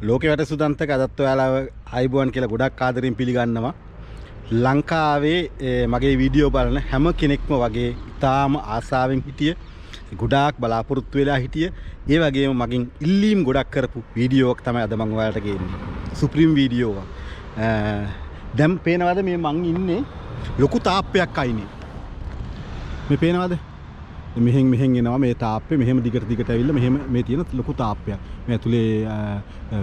ලෝකේ වට සුදන්තක අදත් ඔයාලා ආයිබෝන් කියලා ගොඩක් ආදරෙන් පිළිගන්නවා. ලංකාවේ මගේ වීඩියෝ බලන හැම කෙනෙක්ම වගේ ඉතාම ආසාවෙන් හිටිය ගොඩාක් බලාපොරොත්තු වෙලා හිටිය ඒ වගේම මගෙන් ඉල්ලීම් ගොඩක් කරපු වීඩියෝ එකක් තමයි අද මම ඔයාලට ගේන්නේ. සුප්‍රීම් වීඩියෝ එක. දැන් පේනවද මේ මං ඉන්නේ ලොකු තාප්පයක් අයිනේ. මේ පේනවද? මෙහෙන් එනවා මේ තාප්පේ මෙහෙම දිගට ඇවිල්ලා මෙහෙම මේ තියෙන ලොකු තාප්පයක්. මේ ඇතුලේ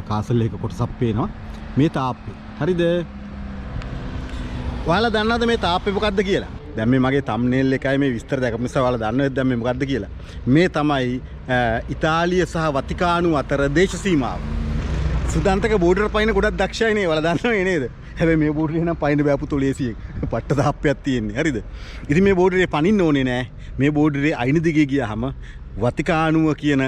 කාසල් එක කොටසක් පේනවා. මේ තාප්පේ. හරිද? ඔයාලා දන්නවද මේ තාප්පේ මොකද්ද කියලා? දැන් මේ මගේ thumbnail එකයි මේ විස්තර දැකපු නිසා ඔයාලා දන්නවද දැන් මේ මොකද්ද කියලා? මේ තමයි ඉතාලිය සහ වතිකානු අතර දේශ සීමාව. සුදන්තක බෝඩර් පයින් ගොඩක් දක්ෂයි නේ. ඔයාලා දන්නවනේ නේද? හැබැයි මේ බෝඩරේ නම් පයින් බෑ පුතෝ ලේසියෙන්. පට්ට තාප්පයක් තියෙන්නේ. හරිද? ඉතින් මේ බෝඩරේ පනින්න ඕනේ නෑ. මේ බෝඩරේ අයින දිගේ ගියාම වතිකානුව කියන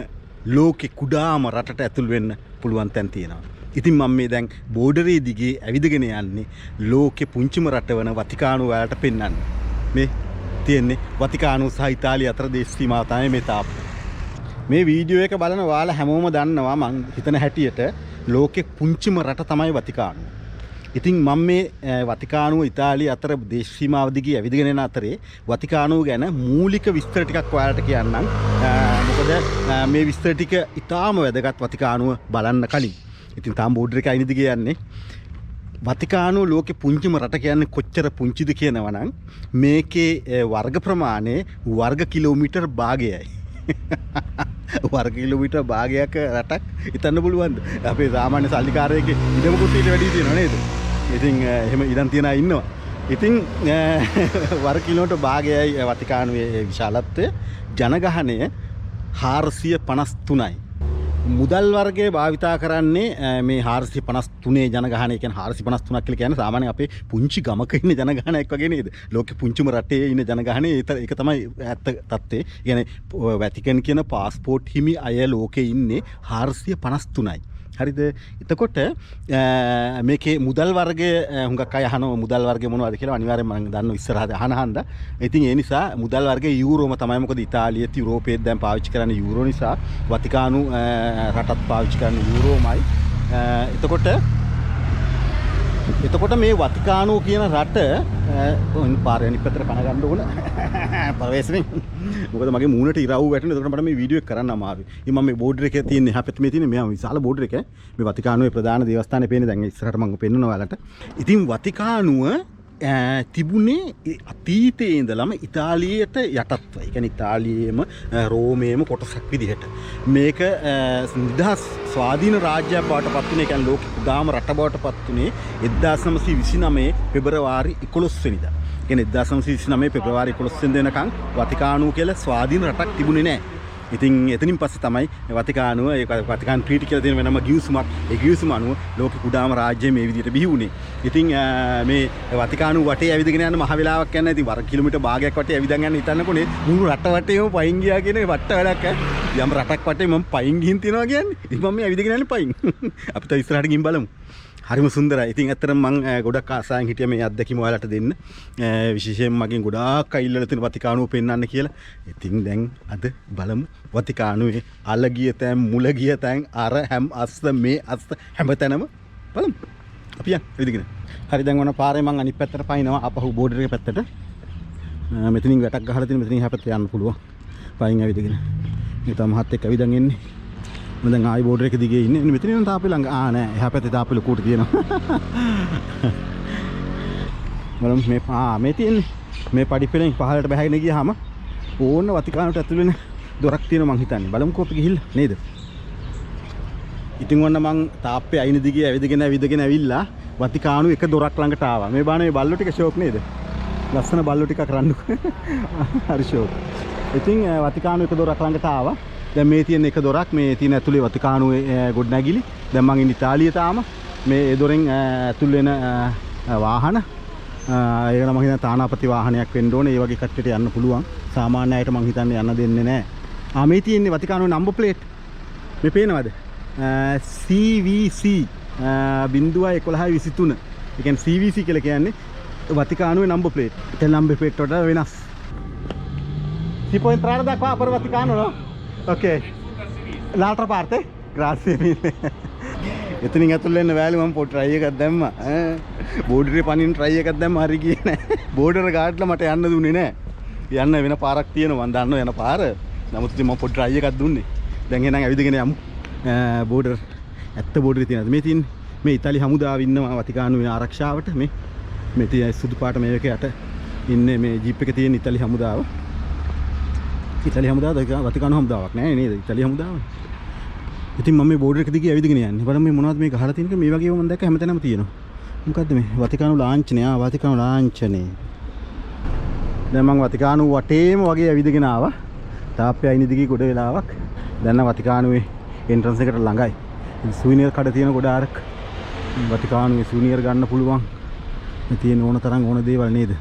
ලෝකේ කුඩාම රටට ඇතුල් වෙන්න පුළුවන් තැන් තියෙනවා. ඉතින් මම මේ දැන් බෝඩරේ දිගේ ඇවිදගෙන යන්නේ ලෝකේ පුංචිම රට වන වතිකානුව වලට පෙන්වන්න. මේ තියෙන්නේ වතිකානුව සහ ඉතාලිය අතර දේශ සීමාව තමයි මේ තාප්ප. මේ වීඩියෝ එක බලන ඔයාලා හැමෝම දන්නවා මං හිතන හැටියට ලෝකේ පුංචිම රට තමයි වතිකානුව. ඉතින් මම මේ වතිකානුව ඉතාලිය අතර දේශ සීමාව දිගේ ඇවිදගෙන යන අතරේ වතිකානුව ගැන මූලික විස්තර ටිකක් ඔයාලට කියන්නම්. මොකද මේ විස්තර ටික ඉතාම වැදගත් වතිකානුව බලන්න කලින්. ඉතින් තාම බෝඩර් එක අයින දිගේ යන්නේ. වතිකානුව ලෝකේ පුංචිම රට කියන්නේ කොච්චර පුංචිද කියනවා නම් මේකේ වර්ග ප්‍රමාණය වර්ග කිලෝමීටර් භාගයයි. වර්ග කිලෝමීටර් භාගයක් රටක් හිතන්න පුළුවන්ද? අපේ සාමාන්‍ය සල්ලිකාරයෙක්ගේ ඉඩමකුත් ඊට වැඩි තියෙනව නේද? ඉතින් එහෙම ඉඩම් තියන අය ඉන්නවා. ඉතින් වර්ග කිලෝමීටර් භාගයයි වතිකානුවේ විශාලත්වය. ජනගහනය 453යි. මුදල් වර්ගයේ භාවිතා කරන්නේ මේ 453 ජනගහනය කියන්නේ 453ක් කියලා කියන්නේ සාමාන්‍ය අපේ පුංචි ගමක ඉන්න ජනගහනයක් වගේ නේද? ලෝකෙ පුංචිම රටේ ඉන්න ජනගහනය ඒක තමයි ඇත්ත තත්ත්වය. කියන්නේ වැටිකන් කියන પાස්පෝර්ට් හිමි අය ලෝකේ ඉන්නේ 453යි. හරිද? එතකොට මේකේ මුදල් වර්ගය හුඟක් අය අහනවා මුදල් වර්ගය මොනවද කියලා අනිවාර්යෙන්ම මම දන්නවා ඉස්සරහට අහනහන්ද. ඉතින් ඒ නිසා මුදල් වර්ගය යූරෝම තමයි. මොකද ඉතාලියත් යුරෝපයේත් දැන් පාවිච්චි කරන්නේ යූරෝ නිසා වතිකානු රටත් පාවිච්චි කරන්නේ යූරෝමයි. එතකොට මේ වතිකානුව කියන රට පාරේ අනිත් පැත්තට කන ගන්න ඕන පරවේශනේ. මොකද මගේ මූණට ඉරව් වැටෙනවා. එතකොට මට මේ වීඩියෝ එක කරන්න අමාරුයි. ඉතින් මම මේ බෝඩර් එකේ තියෙන එහා පැත්තේ මේ තියෙන මෙයා විශාල බෝඩර් එක. මේ වතිකානුවේ ප්‍රධාන දේවස්ථානේ පේන්නේ දැන් ඉස්සරහට මම පෙන්නනවා ඔයාලට. ඉතින් වතිකානුව තිබුණේ අතීතයේ ඉඳලම ඉතාලියට යටත්ව. ඒ කියන්නේ ඉතාලියේම රෝමයේම කොටසක් විදිහට. මේක නිදහස් ස්වාධීන රාජ්‍යයක් බවට පත් වුණේ. ඒ කියන්නේ ලෝකෙ කුඩාම රට බවට පත් වුණේ 1929 පෙබරවාරි 11 වෙනිදා. ඒ කියන්නේ 1929 පෙබරවාරි 11 වෙනිදා වෙනකන් වතිකානුව කියලා ස්වාධීන රටක් තිබුණේ නැහැ. ඉතින් එතනින් පස්සේ තමයි වතිකානුව ඒ වතිකාන් ට්‍රීටි කියලා තියෙන වෙනම ගිවිසුමක්. ඒ ගිවිසුම අනුව ලෝකෙ කුඩාම රාජ්‍යය මේ විදිහට බිහි වුණේ. ඉතින් මේ වතිකානුව වටේ ඇවිදගෙන යන මහ වෙලාවක් යන ඉතින් වර්ග කිලෝමීටර් භාගයක් වටේ ඇවිදන් යන හිතන්නකොනේ මුළු රට වටේම පයින් ගියා කියන වට වැඩක් යම් රටක් වටේ මම පයින් ගිහින් තියනවා කියන්නේ. ඉතින් මම මේ ඇවිදගෙන යන්නේ පයින්. අපි තව ඉස්සරහට ගිහින් බලමු. හරිම සුන්දරයි. ඉතින් ඇත්තටම මම ගොඩක් ආසාවෙන් හිටියා මේ අත්දැකීම ඔයාලට දෙන්න. විශේෂයෙන් මගෙන් ගොඩාක් අයිල්ලලා තියෙන වතිකානුව පෙන්වන්න කියලා. ඉතින් දැන් අද බලමු වතිකානුවේ අල ගිය තැන් මුල ගිය තැන් අර හැම අස්ස මේ අස්ස හැමතැනම බලමු. අපි යන් එදිගෙන. හරි දැන් ඔන්න පාරේ මම අනිත් පැත්තට පයින්නවා අපහු බෝඩර් එක පැත්තට. මෙතනින් වැටක් ගහලා තියෙන මෙතනින් එහා පැත්තට යන්න පුළුවන්. පයින් ඇවිදගෙන. මේ තමයි මහත් එක්ක ඇවිදන් එන්නේ. මම දැන් ආයි බෝඩර් එක දිගේ ඉන්නේ. මෙතන නම් තාප්පේ ළඟ නෑ. එහා පැත්තේ තාප්පේ ලොකුට තියෙනවා. බලමු මේ තියෙන්නේ. මේ පඩිපෙළෙන් පහළට බහගෙන ගියාම ඕන වතිකානුවට ඇතුල් වෙන දොරක් තියෙනවා මං හිතන්නේ. බලමුකෝ අපි ගිහිල්ලා නේද? ඉතින් ඔන්න මං තාප්පේ අයින දිගේ ඇවිදගෙන ඇවිල්ලා වතිකානුව එක දොරක් ළඟට ආවා. මේ බාන මේ බල්ලෝ ටික ෂෝක් නේද? ලස්සන බල්ලෝ ටිකක් රන්නු. හරි ෂෝක්. ඉතින් වතිකානුව එක දොරක් ළඟට ආවා. දැන් මේ තියෙන එක දොරක් මේ තියෙන ඇතුලේ වතිකානුවේ ගොඩනැගිලි. දැන් මං ඉන්නේ ඉතාලියේ තාම. මේ දොරෙන් ඇතුල් වෙන වාහන ඒක නම් මම හිතන්නේ තානාපති වාහනයක් වෙන්න ඕනේ. ඒ වගේ කට්ටියට යන්න පුළුවන්. සාමාන්‍ය අයට මං හිතන්නේ යන්න දෙන්නේ නැහැ. මේ තියෙන්නේ වතිකානුවේ නම්බර් ප්ලේට්. මේ පේනවද? CVC 01123. ඒ කියන්නේ CVC කියලා කියන්නේ වතිකානුවේ නම්බර් ප්ලේට්. ඒ නම්බර් ප්ලේට් වලට වෙනස්. Si può entrare da qua per Vaticano, no? Ok. L'altra parte? Grazie mille. එතනින් ඇතුල් වෙන්න බෑලු මම පොඩි try එකක් දැම්මා. බෝඩරේ පනින්න try එකක් දැම්මා හරි ගියේ නෑ. බෝඩර ගාඩ්ලා මට යන්න දුන්නේ නෑ. යන්න වෙන පාරක් තියෙනවා මම දන්නවා යන පාර. නමුත් ඉතින් මම පොඩි try එකක් දුන්නේ. දැන් එහෙනම් ඇවිදගෙන යමු. බෝඩර් ඇත්ත බෝඩරේ තියෙනද මේ තියෙන්නේ. මේ ඉතාලි හමුදාව ඉන්නවා වතිකානුවේ ආරක්ෂාවට මේ තියෙන සුදු පාට මේක යට ඉන්නේ මේ ජීප් එකේ තියෙන ඉතාලි හමුදාව. ඉතාලි හමුදාව වතිකානු හමුදාවක් නෑ නේද? ඉතාලි හමුදාව. ඉතින් මම මේ බෝඩර් එක දිගේ ඇවිදගෙන යන්නේ. බලන්න මේ මොනවද මේ ගහලා තියෙන්නේ මේ වගේම මම දැක්ක හැමතැනම තියෙනවා. මොකද්ද මේ වතිකානු ලාංඡනය? වතිකානු ලාංඡනේ. දැන් මම වතිකානු වටේම වගේ ඇවිදගෙන ආවා. තාප්පේ අයින දිගේ ගොඩ වෙලාවක්. දැන් නම් වතිකානුවේ එන්ට්‍රන්ස් එකට ළඟයි. සුවිනියර් කඩ තියෙන ගොඩාක් වතිකානුවේ සුවිනියර් ගන්න පුළුවන්. මේ තියෙන ඕන තරම් ඕන දේවල් නේද?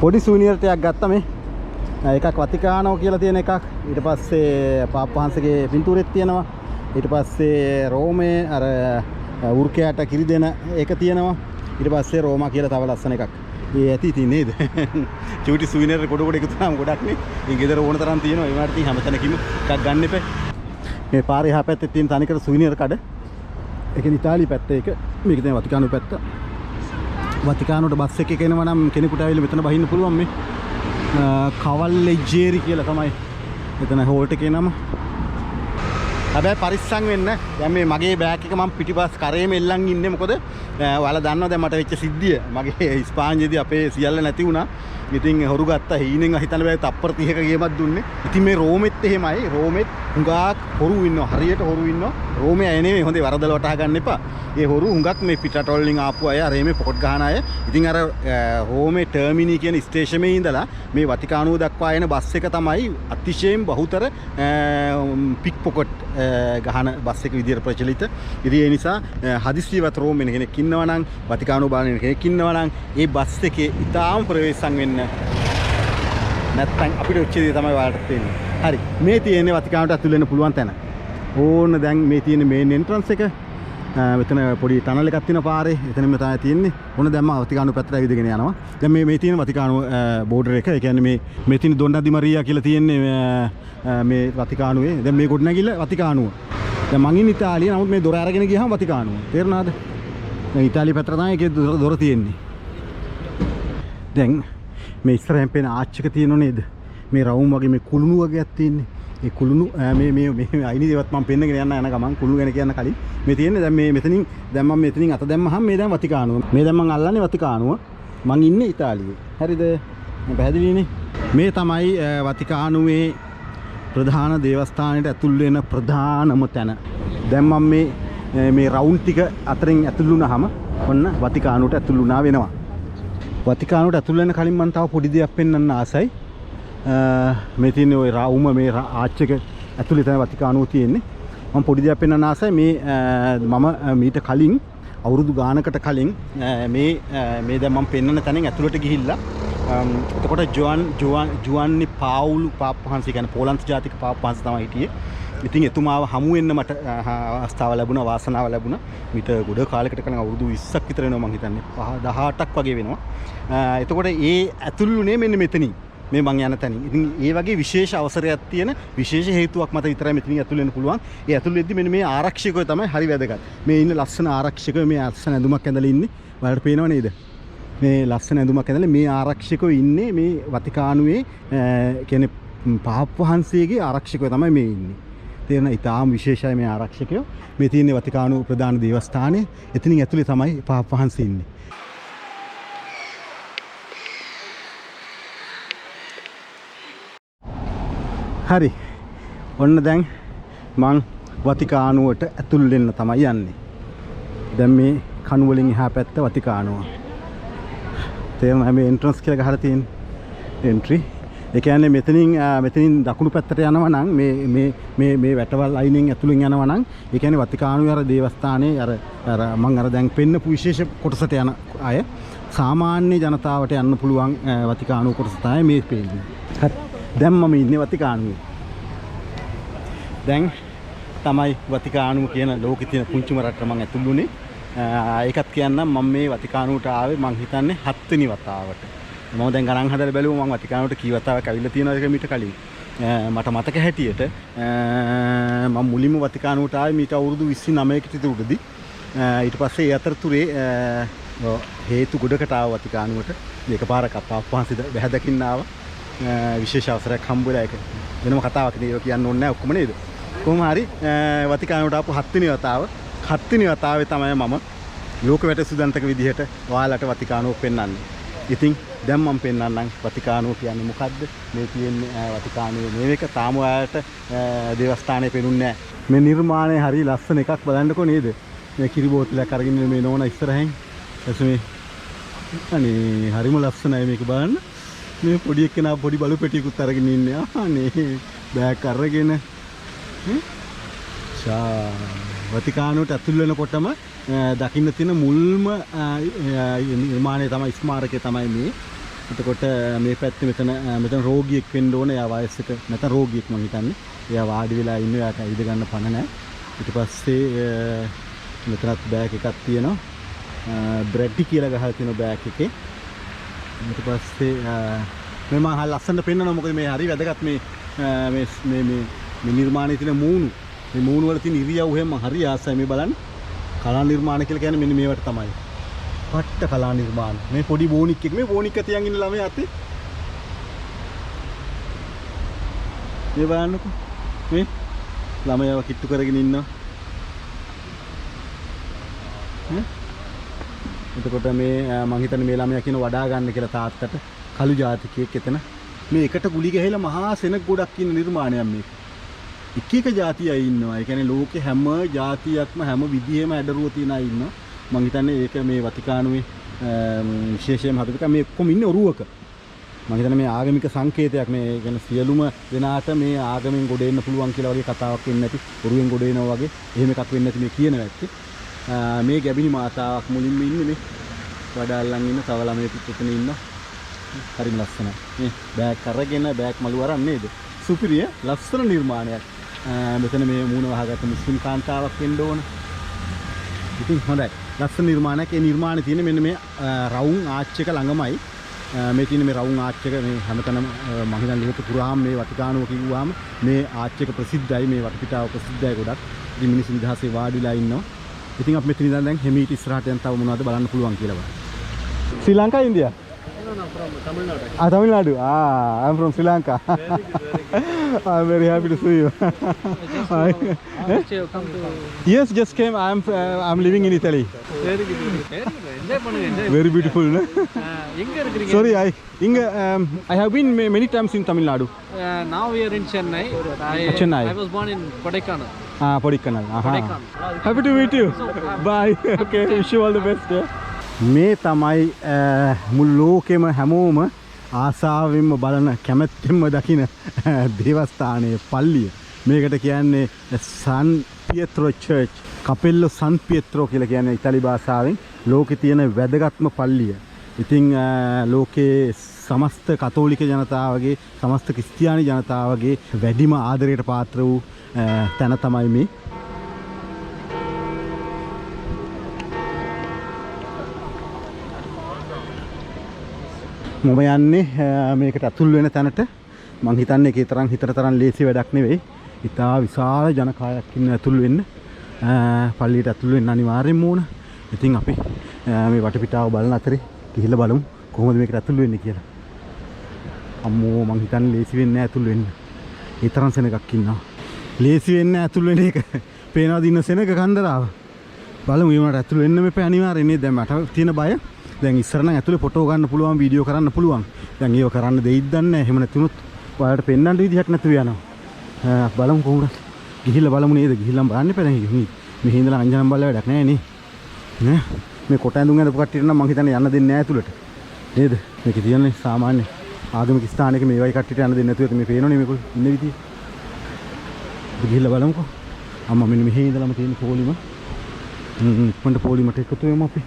පොඩි සුවිනියර් ටයක් ගත්තා මේ. එකක් වතිකානෝ කියලා තියෙන එකක්. ඊට පස්සේ පාප් වහන්සේගේ පින්තූරෙත් තියෙනවා. ඊට පස්සේ රෝමේ අර උර්කයට කිරි දෙන එක තියෙනවා. ඊට පස්සේ රෝමා කියලා තව ලස්සන එකක්. ඒ ඇති ඉතින් නේද? චූටි සුවිනියර් කොට කොට එකතු වුණාම ගොඩක් නේ. ඉතින් ගෙදර ඕන තරම් තියෙනවා. ඒ වුණාට ඉතින් හැමතැනකම එකක් ගන්න එපා. මේ පාරේ එහා පැත්තේ තියෙන තනිකර සුවිනියර් කඩ. ඒකේ ඉතාලි පැත්ත එක. මේක තමයි වතිකානු පැත්ත. වතිකානුවට බස් එකක එනවා නම් කෙනෙකුට ඇවිල්ලා මෙතන බහින්න පුළුවන් මේ. කවල්ලෙජේරි කියලා තමයි එතන හෝල්ට් එකේ නම. හැබැයි පරිස්සම් වෙන්න. දැන් මේ මගේ බෑග් එක මම පිටිපස්ස කරේම එල්ලන් ඉන්නේ මොකද ඔයාලා දන්නවා දැන් මට වෙච්ච සිද්ධිය. මගේ ඉස්පාඤ්ඤේදී අපේ සියල්ල නැති වුණා. ඉතින් හොරු ගත්තා. හීනෙන් හිතන්න බෑ තප්පර 30ක ගේමක් දුන්නේ. ඉතින් මේ රෝමෙත් එහෙමයි. රෝමෙත් හුඟක් හොරු ඉන්නවා. හරියට හොරු ඉන්නවා. රෝමේ අය නෙමෙයි හොඳේ වරදල වටහා ගන්න එපා. ඒ හොරු හුඟක් මේ පිටරටවල් වලින් ආපු අය අර මේ පොකට් ගහන අය. ඉතින් අර රෝමේ ටර්මිනි කියන ස්ටේෂනේ ඉඳලා මේ වතිකානුව දක්වා එන බස් එක තමයි අතිශයින් බහුතර පික් පොකට් ගහන බස් එක විදියට ප්‍රචලිත. ඉතින් ඒ නිසා හදිස්සියවත් රෝමේ කෙනෙක් ඉන්නවා නම් වතිකානුව බලන කෙනෙක් ඉන්නවා නම් ඒ බස් එකේ ඉතාම ප්‍රවේශම් වෙන්න. නැත්තම් අපිට උච්චේ තමයි ඔයාලට තියෙන්නේ. හරි. මේ තියෙන්නේ වතිකානුවට ඇතුල් වෙන්න පුළුවන් තැන. ඕන්න දැන් මේ තියෙන්නේ මේන් එන්ට්‍රන්ස් එක. මෙතන පොඩි ටනල් එකක් තියෙන පාරේ. එතනම තමයි තියෙන්නේ. ඕන දැන් මම වතිකානුව පැත්තට ඇවිදගෙන යනවා. දැන් මේ තියෙන වතිකානුව බෝඩර් එක. ඒ කියන්නේ මේ තියෙන දොන්නා දි මරියා කියලා තියෙන්නේ මේ වතිකානුවේ. දැන් මේ ගොඩනැගිල්ල වතිකානුව. දැන් මං ඉන්නේ ඉතාලියේ. නමුත් මේ දොර අරගෙන ගියාම වතිකානුව. තේරුණාද? දැන් ඉතාලිය පැත්තට තමයි ඒකේ දොර තියෙන්නේ. දැන් මේ ඉස්සරහින් පේන ආච් එක තියෙනව නේද? මේ රවුම් වගේ මේ කුළුණු වගේක් තියෙන්නේ. ඒ කුළුණු මේ අයිනිදේවත් මම පෙන්නගෙන යන ගමන් කුළුණු ගැන කියන්න කලින් මේ තියෙන්නේ දැන් මේ මෙතනින් දැන් මම මෙතනින් අත දැම්මහම මේ දැන් වතිකානුව. මේ දැන් මම අල්ලන්නේ වතිකානුව. මං ඉන්නේ ඉතාලියේ. හරිද? මම පැහැදිලිනේ. මේ තමයි වතිකානුවේ ප්‍රධාන දේවස්ථානයට ඇතුල් වෙන ප්‍රධානම තැන. දැන් මම මේ රවුන්ඩ් ටික අතරින් ඇතුල් වුණාම ඔන්න වතිකානුවට ඇතුල් වුණා වෙනවා. වතිකානුවට ඇතුල් වෙන කලින් මම තව පොඩි දෙයක් පෙන්වන්න ආසයි. මේ තියෙන ওই රවුම මේ ආච් එක ඇතුලේ තමයි වතිකානුව තියෙන්නේ. මම පොඩි දෙයක් පෙන්වන්න ආසයි. මම මීට කලින් අවුරුදු ගානකට කලින් මේ දැන් මම පෙන්වන තැනින් ඇතුළට ගිහිල්ලා එතකොට ජුවන්නි පාවුලු පාප් වහන්සේ කියන්නේ පෝලන්ත ජාතික පාප් වහන්සේ තමයි හිටියේ. ඉතින් එතුමාව හමු වෙන්න මට අවස්ථාව ලැබුණා, වාසනාව ලැබුණා. මීට ගොඩ කාලයකට කලින් අවුරුදු 20ක් විතර වෙනවා මම හිතන්නේ. 18ක් වගේ වෙනවා. එතකොට ඒ ඇතුළුනේ මෙන්න මෙතනින්. මේ මං යන තැනින්. ඉතින් ඒ වගේ විශේෂ අවසරයක් තියෙන විශේෂ හේතුවක් මත විතරයි මෙතනින් ඇතුල් වෙන්න පුළුවන්. ඒ ඇතුල් වෙද්දි මෙන්න මේ ආරක්ෂකයෝ තමයි හරි වැදගත්. මේ ඉන්න ලස්සන ආරක්ෂකයෝ මේ ලස්සන ඇඳුමක් ඇඳලා ඉන්නේ. ඔයාලට පේනව නේද? මේ ලස්සන ඇඳුමක් ඇඳලා මේ ආරක්ෂකයෝ ඉන්නේ මේ වතිකානුවේ කියන්නේ පාප් වහන්සේගේ ආරක්ෂකයෝ තමයි මේ ඉන්නේ. තේරෙන ඉතාම විශේෂයි මේ ආරක්ෂකයෝ. මේ තියෙන්නේ වතිකානු ප්‍රධාන දේවස්ථානයේ. එතනින් ඇතුලේ තමයි පාප් වහන්සේ ඉන්නේ. හරි. ඔන්න දැන් මං වතිකානුවට ඇතුල් වෙන්න තමයි යන්නේ. දැන් මේ කණු වලින් එහා පැත්ත වතිකානුව. තේරෙනවද මේ එන්ට්‍රන්ස් කියලා ගහලා තියෙන එන්ට්‍රි. ඒ කියන්නේ මෙතනින් දකුණු පැත්තට යනවා නම් මේ වැටවල් අයිනෙන් ඇතුලෙන් යනවා නම් ඒ කියන්නේ වතිකානුවේ අර දේවස්ථානයේ අර මං අර දැන් පෙන්නපු විශේෂ කොටසට යන අය සාමාන්‍ය ජනතාවට යන්න පුළුවන් වතිකානුව කොටස තමයි මේ පේන්නේ. හරි. දැන් මම ඉන්නේ වතිකානුවේ. දැන් තමයි වතිකානුව කියන ලෝකෙ තියෙන පුංචිම රටට මම ඇතුළු වුණේ. ඒකත් කියන්නම් මම මේ වතිකානුවට ආවේ මං හිතන්නේ 7 වෙනි වතාවට. මම දැන් ගණන් හදලා බැලුවා මං වතිකානුවට කී වතාවක් ඇවිල්ලා තියෙනවද කියලා මීට කලින්. මට මතක හැටියට මම මුලින්ම වතිකානුවට ආවේ මීට අවුරුදු 29කට විතර උඩදී. ඊට පස්සේ ඒ අතරතුරේ හේතු ගොඩකට ආව වතිකානුවට. එකපාරක් අප්පාහන්සිද බැහැ ආවා. විශේෂ අවසරයක් හම්බ වෙලා ඒක වෙනම කතාවක් නේ කියන්න ඕනේ නැහැ ඔක්කොම නේද? කොහොම හරි වතිකානුවට ආපු 7 වෙනි වතාව 7 වෙනි වතාවේ තමයි මම ලෝක වැට සුදන්තක විදිහට ඔයාලට වතිකානුව පෙන්වන්නේ. ඉතින් දැන් මම පෙන්වන්නම් වතිකානුව කියන්නේ මොකද්ද? මේ තියෙන්නේ වතිකානුවේ මේක තාම ඔයාලට දේවස්ථානයේ පෙනුන්නේ නැහැ. මේ නිර්මාණය හරි ලස්සන එකක් බලන්නකෝ නේද? මේ කිරි බෝතලයක් අරගෙන මේ නෝනා ඉස්සරහින් එසමේ අනේ හරිම ලස්සනයි මේක බලන්න. මේ පොඩි එක්කෙනා පොඩි බලු පෙටියකුත් අරගෙන ඉන්නේ. අනේ බෑග් අරගෙන වතිකානුවට ඇතුල් වෙනකොටම දකින්න තියෙන මුල්ම නිර්මාණය තමයි ස්මාරකය තමයි මේ. එතකොට මේ පැත්තේ මෙතන රෝගියෙක් වෙන්න ඕන. එයා වයසක නැත්නම් රෝගියෙක් මම හිතන්නේ. එයා වාඩි වෙලා ඉන්නේ. එයාට ඉඳ ගන්න පණ නැහැ. ඊට පස්සේ මෙතනත් බෑග් එකක් තියෙනවා. බ්‍රැඩි කියලා ගහලා තියෙන බෑග් එකේ. ඊට පස්සේ මේ මම ලස්සනට පෙන්නනවා මොකද මේ හරි වැදගත් මේ නිර්මාණයේ තියෙන මූණු. මේ මූණු වල තියෙන ඉරියව් හැම හරි ආසයි මේ බලන්න. කලා නිර්මාණ කියලා කියන්නේ මෙන්න මේවට තමයි. පට්ට කලා නිර්මාණ. මේ පොඩි බෝනික් එක මේ බෝනික් එක තියන් ඉන්න ළමයා අතේ. මේ බලන්නකෝ. මේ ළමයාව කිට්ටු කරගෙන ඉන්නවා. එතකොට මේ මං හිතන්නේ මේ ළමයා කියන වඩා ගන්න කියලා තාත්තට කළු ජාතිකයෙක් එතන මේ එකට ගුලි ගහලා මහා සෙනග ගොඩක් ඉන්න නිර්මාණයක් මේක. එක එක જાතියයි ඉන්නවා. ඒ කියන්නේ ලෝකේ හැම જાතියක්ම හැම විදිහෙම ඇඩරුව තියන අය ඉන්නවා. මං හිතන්නේ ඒක මේ වතිකානුවේ විශේෂයෙන්ම හදපු මේ ඔක්කොම ඉන්නේ ඔරුවක. මං හිතන්නේ මේ ආගමික සංකේතයක් මේ කියන්නේ සියලුම දෙනාට මේ ආගමෙන් ගොඩ එන්න පුළුවන් කියලා වගේ කතාවක් වෙන්නේ නැති ඔරුවෙන් ගොඩ එනවා වගේ එහෙම එකක් වෙන්නේ නැති මේ කියන වැත්තේ. මේ ගැබිනි මාතාවක් මුලින්ම ඉන්නේ මේ වඩාල්ලන් ඉන්න තව ළමයෙක් එතන ඉන්නවා. හරිම ලස්සනයි. මේ බෑග් අරගෙන බෑග් මළුව අරන් නේද? සුපිරිය ලස්සන නිර්මාණයක්. මෙතන මේ මූණ වහගත්ත මුස්ලිම් කාන්තාවක් වෙන්න ඕන. ඉතින් හොඳයි. ලස්සන නිර්මාණයක්. ඒ නිර්මාණේ තියෙන මෙන්න මේ රවුම් ආච් එක ළඟමයි. මේ තියෙන මේ රවුම් ආච් එක මේ හැමතැනම මම හිතන්නේ ලෝක පුරාම මේ වතිකානුව කිව්වාම මේ ආච් එක ප්‍රසිද්ධයි. මේ වටපිටාව ප්‍රසිද්ධයි ගොඩක්. ඉතින් මිනිස්සු නිදහසේ වාඩිලා ඉන්නවා. ඉතින් අපි මෙතන ඉඳන් දැන් හිමීට ඉස්සරහට යන තව මොනවද බලන්න පුළුවන් කියලා බලන්න. Sri Lanka India? No, from Tamil Nadu. Tamil Nadu. I'm from Sri Lanka. I'm very happy to see you. Come to Yes, just came. I'm living in Italy. very good. Enjoy பண்ணுங்க enjoy. Very beautiful, no? எங்க இருக்கீங்க? Sorry, I have been many times in Tamil Nadu. Now we are in Chennai. Chennai. I was born in Kodaikanal. Kodaikanal. Kodaikanal. Happy to meet you. Bye. Okay, wish you all the best. මේ තමයි මුළු ලෝකෙම හැමෝම ආසාවෙන්ම බලන කැමැත්තෙන්ම දකින දේවස්ථානයේ පල්ලිය. මේකට කියන්නේ සන් පියත්‍රෝ චර්ච්. කපෙල්ලෝ සන් පියත්‍රෝ කියලා කියන්නේ ඉතාලි භාෂාවෙන් ලෝකේ තියෙන වැදගත්ම පල්ලිය. ඉතින් ලෝකේ සමස්ත කතෝලික ජනතාවගේ සමස්ත ක්‍රිස්තියානි ජනතාවගේ වැඩිම ආදරයට පාත්‍ර වූ තැන තමයි මේ. මම යන්නේ මේකට අතුල් වෙන තැනට. මං හිතන්නේ ඒකේ තරම් හිතට තරම් ලේසි වැඩක් නෙවෙයි. ඉතා විශාල ජනකායක් ඉන්න අතුල් වෙන්න. පල්ලියට අතුල් වෙන්න අනිවාර්යෙන්ම ඕන. ඉතින් අපි මේ වටපිටාව බලන අතරේ ගිහිල්ලා බලමු කොහොමද මේකට අතුල් වෙන්නේ කියලා. අම්මෝ මං හිතන්නේ ලේසි වෙන්නේ නැහැ අතුල් වෙන්න. ඒ තරම් සෙනගක් ඉන්නවා. ලේසි වෙන්නේ නැහැ අතුල් වෙන එක. පේනවද ඉන්න සෙනග කන්දරාව. බලමු ඊමට අතුල් වෙන්න මෙපේ අනිවාර්යෙන් නේ. දැන් මට තියෙන බය දැන් ඉස්සර නම් ඇතුලේ ෆොටෝ ගන්න පුළුවන් වීඩියෝ කරන්න පුළුවන්. දැන් ඒව කරන්න දෙයිද දන්නේ නැහැ. එහෙම නැතුනොත් ඔයාලට පෙන්වන්න විදිහට නැතුව යනවා. බලමු කොහොමද. ගිහිල්ලා බලමු නේද? ගිහිල්ලාම බලන්න එපා දැන්. මෙහි ඉඳලා අංජනම් බලලා වැඩක් නැහැ නේ. නේ? මේ කොට ඇඳුම් ඇඳපු කට්ටියට නම් මං හිතන්නේ යන්න දෙන්නේ නැහැ ඇතුලට. නේද? මේකේ තියෙන්නේ සාමාන්‍ය ආගමික ස්ථානයක මේ වගේ කට්ටියට යන්න දෙන්නේ නැතුව මේ පේනවනේ මේක ඉන්න විදිය. ගිහිල්ලා බලමුකෝ. අම්මා මෙන්න මෙහි ඉඳලාම තියෙන පොලිම. ඉක්මනට පොලිමට එකතු වෙමු අපි.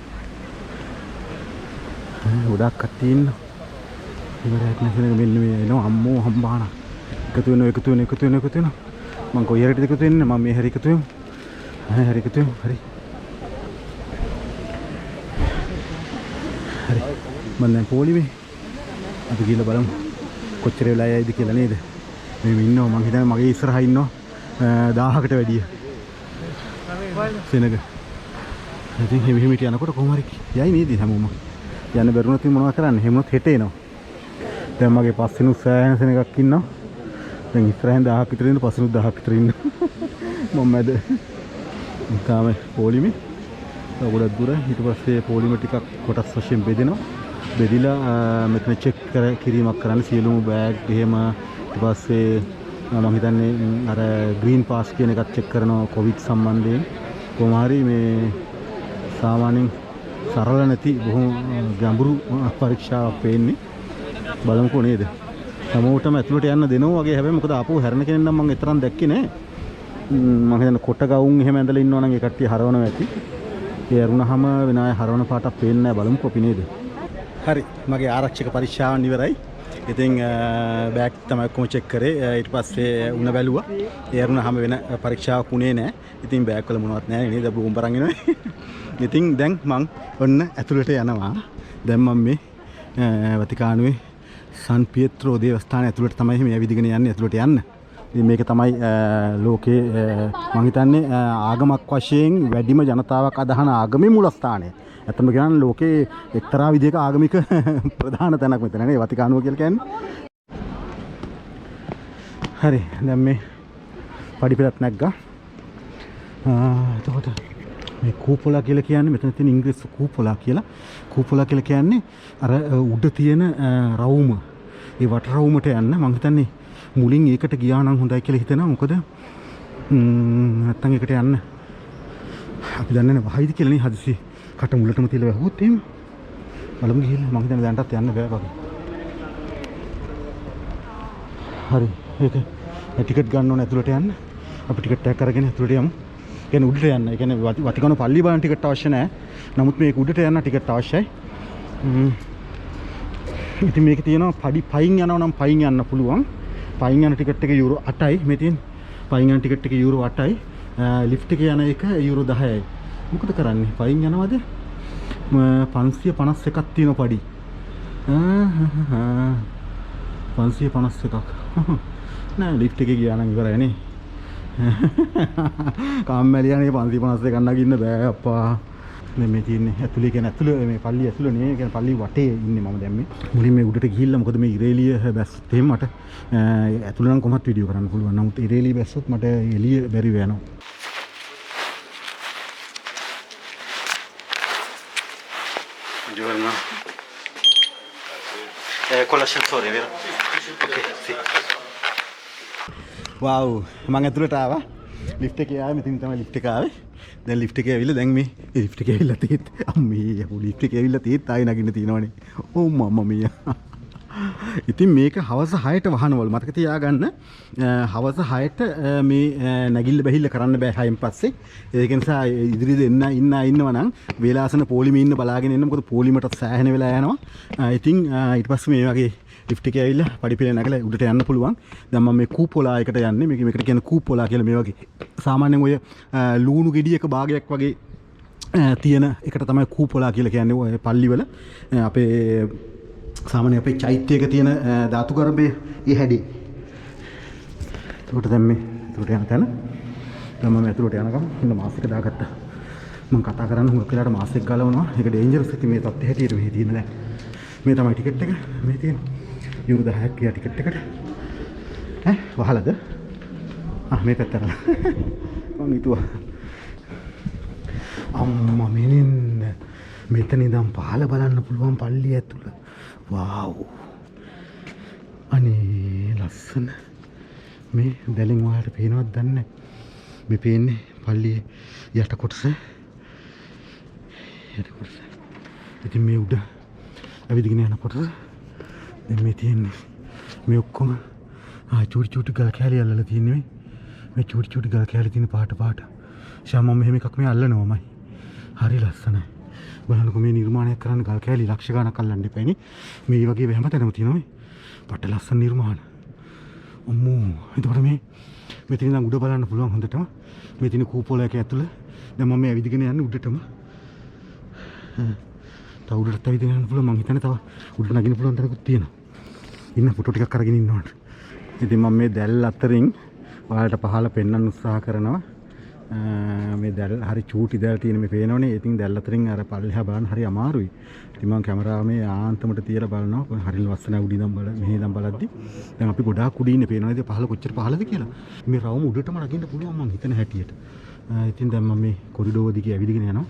ගොඩක් කට්ටිය ඉන්න. ඉවරයක් නැසෙනක මෙන්න මේ එනවා අම්මෝ හම්බාන. එකතු වෙනවා. මං කොයි හැරෙටද එකතු වෙන්නේ? මම මේ හැරි එකතු වෙමු. හරි එකතු වෙමු. හරි. මම දැන් පොලිමේ අපි ගිහලා බලමු කොච්චර වෙලා යයිද කියලා නේද. මේ ඉන්නවා මං හිතන්නේ මගේ ඉස්සරහා ඉන්නවා 1000කට වැඩිය සෙනග. ඉතින් මෙහෙම යනකොට කොහොම හරි යයි නේද හැමෝම. යන්න බැරුණොත් මොනවද කරන්නේ? හැමෝත් හෙට එනවා. දැන් මගේ පස්සෙනුත් සෑහෙන සෙනගක් ඉන්නවා. දැන් ඉස්සරහෙන් 1000ක් විතර ඉන්න පස්සෙනුත් 1000ක් විතර ඉන්න. මම මැද තාම පොලිමේ ගොඩක් දුර. ඊට පස්සේ පොලිම ටිකක් කොටස් වශයෙන් බෙදෙනවා. බෙදිලා මෙතන චෙක් කිරීමක් කරන්න සියලුම බෑග් එහෙම. ඊට පස්සේ මම හිතන්නේ අර ග්‍රීන් පාස් කියන එකත් චෙක් කරනවා කොවිඩ් සම්බන්ධයෙන්. කොහොම හරි මේ සාමාන්‍යයෙන් සරල නැති බොහොම ගැඹුරු පරීක්ෂාවක් වෙන්නේ. බලමුකෝ නේද. හැමෝටම ඇතුළට යන්න දෙනවා වගේ. හැබැයි මොකද ආපහු හැරෙන කෙනෙක් නම් මම එතරම් දැක්කේ නෑ. මම හිතන්නේ කොට ගවුම් එහෙම ඇඳලා ඉන්නවා නම් ඒ කට්ටිය හරවනවා ඇති. ඒ අරුණාම වෙන අය හරවන පාටක් පේන්නේ නැහැ. බලමුකෝ අපි නේද. හරි මගේ ආරක්ෂක පරීක්ෂාව ඉවරයි. ඉතින් බෑග් තමයි කොහොම චෙක් කරේ. ඊට පස්සේ උණ බැලුවා. ඒ අරුණාම වෙන පරීක්ෂාවක් උනේ නැහැ. ඉතින් බෑග් වල මොනවත් නැහැ නේද. බෝම්බ අරන් එනවා. ඉතින් දැන් මං ඔන්න ඇතුළට යනවා. දැන් මම මේ වතිකානුවේ සන් පියත්‍රෝ දේවස්ථානය ඇතුළට තමයි මේ ඇවිදගෙන යන්නේ. ඇතුළට යන්න. ඉතින් මේක තමයි ලෝකේ මම හිතන්නේ ආගමක් වශයෙන් වැඩිම ජනතාවක් අදහන ආගමේ මූලස්ථානය. ඇත්තම කියනවා ලෝකේ එක්තරා විදිහක ආගමික ප්‍රධාන තැනක් මෙතන නේ වතිකානුව කියලා කියන්නේ. හරි දැන් මේ පඩිපෙළක් නැග්ගා. එතකොට මේ කූපොලා කියලා කියන්නේ මෙතන තියෙන ඉංග්‍රීසි කූපොලා කියලා. කූපොලා කියලා කියන්නේ අර උඩ තියෙන රවුම. ඒ වට රවුමට යන්න මම හිතන්නේ මුලින් ඒකට ගියා නම් හොඳයි කියලා හිතෙනවා. මොකද නැත්තම් ඒකට යන්න අපි දන්නේ නැහැ වහයිද කියලා නේ. හදිසි කට මුලටම තියලා වැහුවොත් එහෙම බලමු ගිහිල්ලා. මම හිතන්නේ දැන්ටත් යන්න බෑ වගේ. හරි ඒක ටිකට් ගන්න ඕන ඇතුළට යන්න. අපි ටිකට් එකක් අරගෙන ඇතුළට යමු. කියන්නේ උඩට යන්න. ඒ කියන්නේ වතිකානු පල්ලි බලන්න ටිකට් අවශ්‍ය නැහැ. නමුත් මේක උඩට යන්න ටිකට් අවශ්‍යයි. ඉතින් මේකේ තියෙනවා පඩි පයින් යනවා නම් පයින් යන්න පුළුවන්. පයින් යන ටිකට් එක යුරෝ 8යි. මේ තියෙන පයින් යන ටිකට් එක යුරෝ 8යි. ලිෆ්ට් එක යන එක යුරෝ 10යි. මොකද කරන්නේ? පයින් යනවාද? 551ක් තියෙන පඩි. 551ක්. නෑ ලිෆ්ට් එකේ ගියා නම් ඉවරයි නේ. කම්මැලියනේ 551ක් නගින්න බෑ අප්පා. මේ තියෙන්නේ ඇතුලේ කියන්නේ ඇතුලේ මේ පල්ලි ඇතුලේ නේ. කියන්නේ පල්ලි වටේ ඉන්නේ මම දැන් මේ. මුලින් මේ උඩට ගිහිල්ලා මොකද මේ ඉරේලිය බැස්සොත් එහෙම මට ඇතුලේ නම් කොහොමත් වීඩියෝ කරන්න පුළුවන්. නමුත් ඉරේලිය බැස්සොත් මට එළිය බැරි වෙනවා. Giorno. Con l'ascensore, vero? Ok, sì. Wow, මම ඇතුළට ආවා. ලිෆ්ට් එකේ ආවේ. මෙතනින් තමයි ලිෆ්ට් එක ආවේ. දැන් ලිෆ්ට් එකේ ඇවිල්ලා දැන් මේ ලිෆ්ට් එකේ ඇවිල්ලා තියෙත් අම්මේ යපු ලිෆ්ට් එකේ ඇවිල්ලා තියෙත් ආයෙ නගින්න තියෙනවනේ. ඕ මම්මා මියා. ඉතින් මේක හවස 6ට වහනවලු. මතක තියාගන්න හවස 6ට මේ නැගිල්ල බැහිල්ල කරන්න බෑ 6න් පස්සේ. ඒක නිසා ඉදිරියේ ඉන්නවා නම් වේලාසන පොලිමේ ඉන්න බලාගෙන ඉන්න. මොකද පොලිමට සෑහෙන වෙලා යනවා. ඉතින් ඊට පස්සේ මේ වගේ ලිෆ්ට් එකේ ඇවිල්ලා පඩිපෙළ නැගලා උඩට යන්න පුළුවන්. දැන් මම මේ කූපොලා එකට යන්නේ. මේකට කියන්නේ කූපොලා කියලා. මේ වගේ සාමාන්‍යයෙන් ඔය ලුණු ගෙඩියක භාගයක් වගේ තියෙන එකට තමයි කූපොලා කියලා කියන්නේ. ඔය පල්ලිවල අපේ සාමාන්‍ය අපේ චෛත්‍යයක තියෙන ධාතු ගර්භයේ ඒ හැඩේ. ඒකට දැන් මේ ඒකට යන තැන දැන් මම ඇතුළට යනකම් ඉන්න මාස් එක දාගත්තා. මම කතා කරන්න හුඟක් වෙලාවට මාස් එක ගලවනවා. ඒක ඩේන්ජරස් ඉතින් මේ තත්ත්වය හැටියට මෙහි තියෙන දැන්. මේ තමයි ටිකට් එක. මේ තියෙන යුරෝ 10ක් ගියා ටිකට් එකට. වහලද? මේ පැත්තට. මම හිතුවා අම්මා මෙන්න මෙතන ඉඳන් පහළ බලන්න පුළුවන් පල්ලිය ඇතුළ. වාව්. අනේ ලස්සන. මේ දැලින් ඔයාලට පේනවද දන්නේ නැහැ. මේ පේන්නේ පල්ලියේ යට කොටස. යට කොටස. ඉතින් මේ උඩ ඇවිදගෙන යන කොටස. දැන් මේ තියෙන්නේ මේ ඔක්කොම චූටි චූටි ගල් කැලි අල්ලලා තියෙන්නේ මේ චූටි චූටි ගල් කැලි තියෙන පාට. ෂාම මම මෙහෙම එකක් මේ අල්ලනවාමයි. හරි ලස්සනයි. බලන්නකො මේ නිර්මාණයක් කරන්න ගල් කැලි ලක්ෂ ගණක් අල්ලන්න එපායිනේ. මේ වගේ හැමතැනම තියෙනවා මේ. පට ලස්සන නිර්මාණ. අම්මෝ. එතකොට මේ මෙතන ඉඳන් උඩ බලන්න පුළුවන් හොඳටම. මේ තියෙන කූපොලයක ඇතුළ. දැන් මම මේ ඇවිදගෙන යන්නේ උඩටම. තව උඩට ඇවිදින්න යන්න පුළුවන්. මං හිතන්නේ තව උඩට නගින්න පුළුවන් තරකුත් තියෙනවා. ඉන්න ෆොටෝ ටිකක් අරගෙන ඉන්නවට. ඉතින් මම මේ දැල් අතරින් ඔයාලට පහළ පෙන්වන්න උත්සාහ කරනවා. මේ දැල් හරි චූටි දැල් තියෙන මේ පේනවනේ. ඉතින් දැල් අතරින් අර පල්ලෙහා බලන්න හරි අමාරුයි. ඉතින් මම කැමරාව මේ ආන්තමට තියලා බලනවා. හරි ලස්සනයි උඩින් ඉඳන් මෙහෙ ඉඳන් බලද්දි. දැන් අපි ගොඩාක් උඩින් ඉන්නේ පේනවනේ. ඉතින් පහළ කොච්චර පහළද කියලා. මේ රවුම උඩටම නගින්න පුළුවන් මං හිතන හැටියට. ඉතින් දැන් මම මේ කොරිඩෝර දිගේ ඇවිදගෙන යනවා.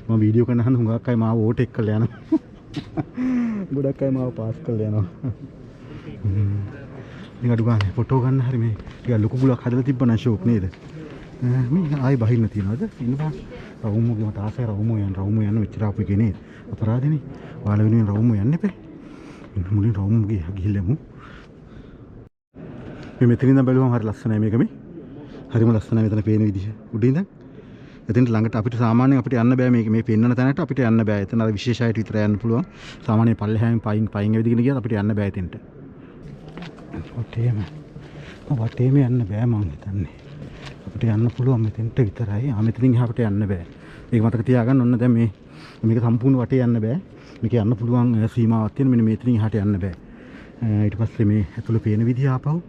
මම වීඩියෝ කරන හන්ද හුඟක් අය මාව ඕටෙක් කරලා යනවා. ගොඩක් අය මාව පාස් කරලා යනවා. ඉතින් අඩු ගන්න ෆොටෝ ගන්න හරි මේ ටික ලොකු ගුලක් හදලා තිබ්බනම් ෂෝක් නේද? මේ ආයි බහින්න තියනවාද? ඉන්න බා. රවුමුගේ මත ආසයි රවුමු යන්න මෙච්චර අපු එකේ නේද? අපරාධනේ. ඔයාලා වෙනුවෙන් රවුමු යන්න එපේ. මුලින් රවුමුගේ ගිහිල්ලමු. මේ මෙතනින් ඉඳන් බැලුවම හරි ලස්සනයි මේක මේ. හරිම ලස්සනයි මෙතන පේන විදිහ. උඩින් ඉඳන් එතෙන්ට ළඟට අපිට සාමාන්‍යයෙන් අපිට යන්න බෑ මේ පෙන්නන තැනට අපිට යන්න බෑ. එතන අර විශේෂයට විතර යන්න පුළුවන්. සාමාන්‍ය පල්ලෙහායෙන් පයින් ඇවිදගෙන ගියත් අපිට යන්න බෑ එතෙන්ට. වටේම යන්න බෑ මං හිතන්නේ. අපිට යන්න පුළුවන් මෙතෙන්ට විතරයි. මෙතනින් එහාට යන්න බෑ. ඒක මතක තියාගන්න. ඔන්න දැන් මේක සම්පූර්ණ වටේ යන්න බෑ. මේක යන්න පුළුවන් සීමාවක් තියෙන. මෙන්න මෙතනින් එහාට යන්න බෑ. ඊට පස්සේ මේ ඇතුළේ පේන විදිහ ආපහු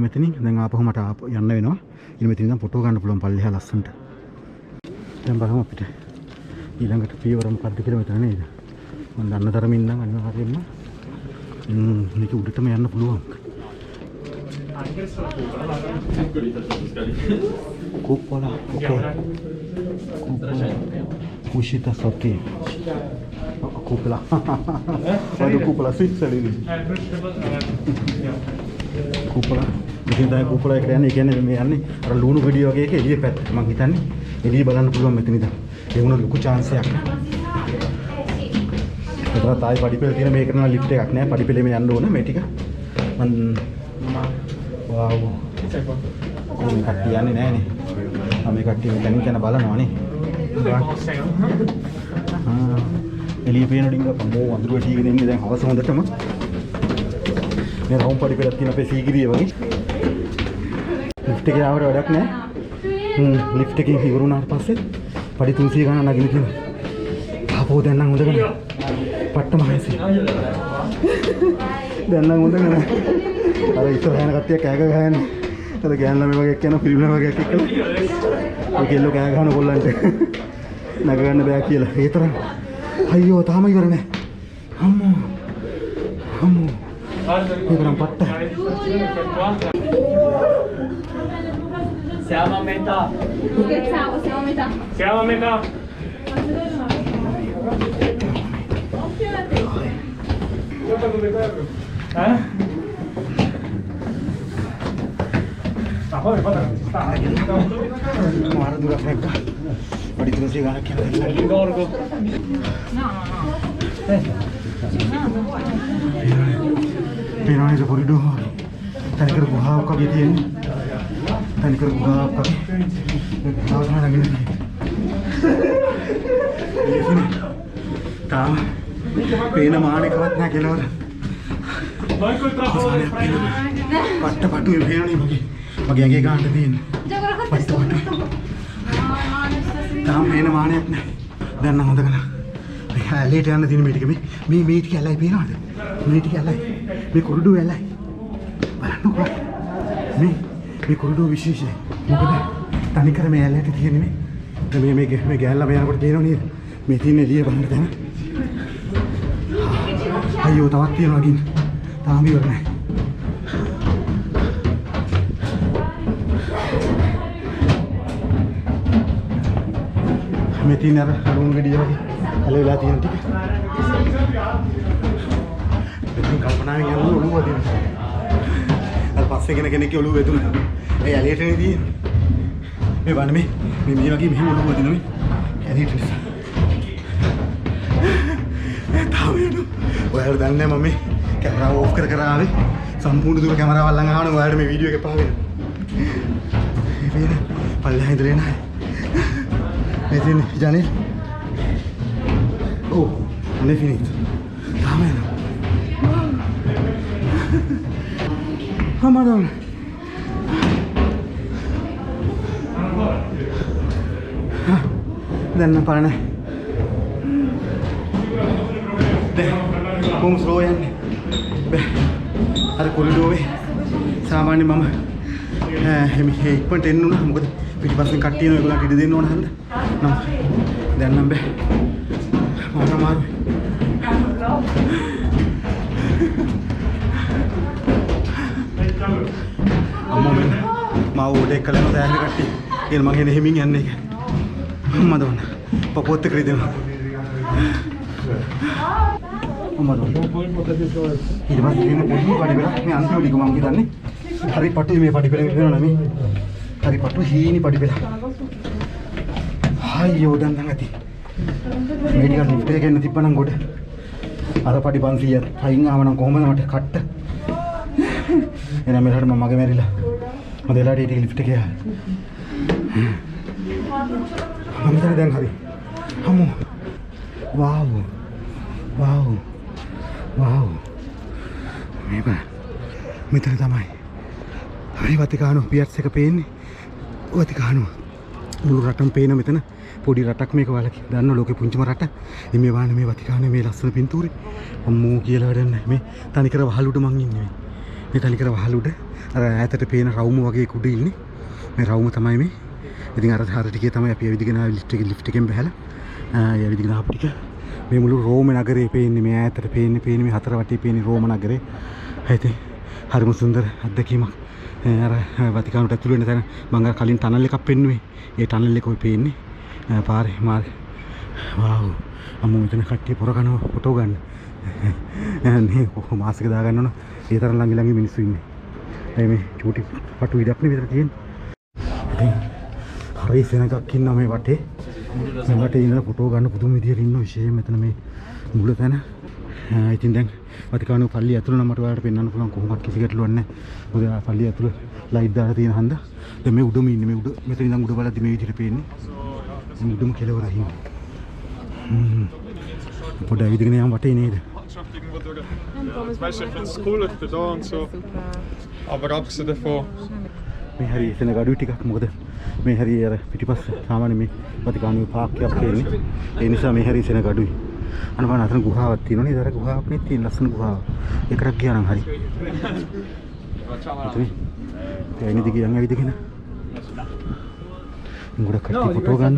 මෙතනින් දැන් ආපහු මට යන්න වෙනවා. ඉතින් මෙතනින් දැන් ෆොටෝ ගන්න පුළුවන් පල්ලෙහා ලස්සනට. දැන් බලමු අපිට ඊළඟට පියවර මොකක්ද කියලා මෙතන නේද? මම දන්න තරමින් නම් අනිවාර්යයෙන්ම මේක උඩටම යන්න පුළුවන්. Cupola, ok. Uscita sotto. Cupola. Fai cupola, sì, salire. Cupola. ඉතින් තමයි කුපලා එකට යන්නේ. ඒ කියන්නේ මේ යන්නේ අර ලුණු ගෙඩිය වගේ එක එළිය පැත්ත. මම හිතන්නේ එළිය බලන්න පුළුවන් මෙතන ඉඳන්. ඒ වුණා ලොකු chance එකක්. ඒතර තායි පඩිපෙළ තියෙන මේකට නම් ලිෆ්ට් එකක් නෑ. පඩිපෙළේම යන්න ඕන මේ ටික. මම වාව්. මේ කට්ටිය යන්නේ නෑනේ. මේ කට්ටිය මෙතනින් යන බලනවානේ. එළිය පේන ඩිංග පොමෝ අඳුර වැටිගෙන ඉන්නේ දැන් හවස හොඳටම. මේ රවුම් පඩිපෙළක් තියෙන අපේ සීගිරිය වගේ. ලිෆ්ට් එකේ ආවට වැඩක් නෑ. ලිෆ්ට් එකකින් ඉවර වුණාට පස්සේ පඩි 300 ගණන් නගින්න කියලා. ආපහු දැන් නම් හොඳ ගන්න. පට්ටම හැසි. දැන් නම් හොඳ ගන්න. අර ඉස්සරහන කට්ටිය කෑග ගහන්නේ. අර ගෑන් ළමයි වගේ කියන ෆිල්ම් වගේ එකක් එක්කලා. ඒ කෙල්ලෝ කෑ ගහන කොල්ලන්ට නග ගන්න බෑ කියලා. ඒ තරම්. අයියෝ තාම ඉවර නෑ. අම්මෝ. Ini patta. Siamo a metà. Scherzavo, siamo a metà. Siamo a metà. Ma poi guarda che sta. Guarda dura frecca. Ma di tu si gana che Gorgo. No. පේනවනේ ඒක කොරිඩෝ තනිකර ගුහාවක් වගේ තියෙන්නේ. තනිකර ගුහාවක් වගේ. ඒක තාම නගින්න තියෙන්නේ. තාම පේන මානෙකවත් නැහැ කෙලවර. පට්ට පටුවේ පේනවනේ මගේ ඇඟේ ගන්න තියෙන්නේ. තාම පේන මානයක් නැහැ. දැන් නම් හොඳ කරලා. ඇලේට යන්න තියෙන මේ ටික මේ ටික ඇලයි පේනවද? මේ ටික ඇලයි. මේ කොරිඩෝ ඇලයි. බලන්නකෝ. මේ කොරිඩෝ විශේෂයි. මොකද තනිකර මේ ඇලයට තියෙන්නේ මේ ගෑල්ලා යනකොට පේනව නේද? මේ තියෙන එළිය බලන්න දැන්. අයියෝ තවත් තියෙනවා ගින්න. තාම ඉවර නැහැ. මේ තියෙන අර ලුණු ගෙඩිය වගේ ඇලවිලා තියෙන ටික. ඉතින් කල්පනාවෙන් යන ඔළුව වදිනවා. අර පස්සේ කෙනෙක්ගේ ඔළුව වැදුනා. ඒ ඇලේටනේ තියෙන්නේ. මේ බලන්න මේ වගේ මෙහෙම ඔළුව වදිනවා මේ. ඇලේට නිසා. තාම එනවා. ඔයාලා දන්නේ නැහැ මම මේ කැමරාව ඕෆ් කර ආවේ. සම්පූර්ණ දුර කැමරාව ළඟ ආවම ඔයාලට මේ වීඩියෝ එක පාවෙන්න. මේ පල්ලෙහා ඉඳලා එනවා. මේ තියෙන ජනෙල්. Oh, non è finito. Dammi. Oh madonna. දැන් නම් බලන්න. දැන් කොහොම ස්ලෝ යන්නේ බෑ අර කොරිඩෝවේ සාමාන්‍ය මම මේ ඉක්මනට එන්න උනා මොකද පිටිපස්සෙන් කට්ටිය එනවා ඒගොල්ලන්ට ඉඩ දෙන්න ඕන හන්ද නම් දැන් නම් බෑ මම අමාරුයි අම්මෝ මෙන්න මාව උඩ එක්කලා යනවා තෑග්ග කට්ටිය කියන මං එන්නේ හිමින් යන්නේ ඒක අම්මා දොන්න පපුවත් එක්ක රිදෙනවා අම්මා දොන්න ඊට පස්සේ ඉන්න පොඩි පඩි වෙලා මේ අන්තිම ටික මං හිතන්නේ හරි පටුයි මේ පඩි පෙළ වෙනවා නේ හරි පටු හීනි පඩි පෙළ අයියෝ දැන් නම් ඇති මේ ටික ලිෆ්ට් එකේ එන්න තිබ්බනම් ගොඩ අර පඩි 500ක් අයින් ආව නම් කොහොමද මට කට්ට එන මෙලහට මම මගේ මැරිලා මම දෙලාට ඊට ලිෆ්ට් එකේ ආවා මම හිතන්නේ දැන් හරි හමු වාව් වාව් වාව් මේක මෙතන තමයි හරි වතිකානු පියර්ස් එක පේන්නේ වතිකානු මුළු රටම පේන මෙතන පොඩි රටක් මේක වලකි දන්න ලෝකේ පුංචිම රට මේ වාන මේ වතිකානේ මේ ලස්සන පින්තූරේ අම්මෝ කියලා වැඩක් නැහැ මේ තනිකර වහලුඩ මං ඉන්නේ මේ තනිකර වහලුඩ අර ඈතට පේන රවුම වගේ කුඩ ඉන්නේ මේ රවුම තමයි මේ ඉතින් අර ටිකේ තමයි අපි ඇවිදගෙන ලිෆ්ට් එකෙන් බහැලා ඇවිදගෙන ආපු ටික මේ මුළු රෝම නගරේ පේන්නේ මේ ඈතට පේන්නේ මේ හතර වටේ පේන්නේ රෝම නගරේ හිතේ හරිම සුන්දර අත්දැකීමක් අර වතිකානුට ඇතුළු වෙන තැන මම අර කලින් ටනල් එකක් පෙන්නුවේ ඒ ටනල් එක ඔය පේන්නේ පාරේ මාරේ වාව් අම්මෝ මෙතන කට්ටිය පොර කනවා ෆොටෝ ගන්න නේ කොහොම මාස් එක දාගන්න ඕන ඒ තරම් ළඟ මිනිස්සු ඉන්නේ මේ චූටි පටු ඉඩක් නේ විතර තියෙන්නේ හරි සෙනඟක් ඉන්නවා මේ වටේ මේ වටේ ඉඳලා ෆොටෝ ගන්න පුදුම විදියට ඉන්න විශේෂ මෙතන මේ මුල තැන ඉතින් දැන් වතිකානු පල්ලිය ඇතුළ නම් මට ඔයාලට පෙන්වන්න පුළුවන් කොහොමවත් කිසි ගැටලුවක් නැහැ මොකද පල්ලිය ඇතුළ ලයිට් දාලා තියෙන හන්ද දැන් මේ උඩම ඉන්නේ මේ උඩ මෙතන ඉඳන් උඩ බලද්දි මේ විදිහට පේන්නේ මේ උඩම කෙලවර ඉන්නේ පොඩ ඇවිදගෙන යම් වටේ නේද Meisje van school heeft gedaan zo. Aber abse daarvoor. මේ හරි එතන gadu ටිකක් මොකද මේ හරි අර පිටිපස්ස සාමාන්‍ය මේ වතිකානුවේ පාක්කයක් තියෙන්නේ ඒ නිසා මේ හරි එතන gaduයි අන්න බලන්න අතන ගුහාවක් තියෙනවා නේද අර ගුහාවක් නේ තියෙන ලස්සන ගුහාවක් ඒකටක් ගියා නම් හරි ඒ ඉන්නේ දිගින් ඇවිදගෙන ගොඩක් කට්ටිය ෆොටෝ ගන්න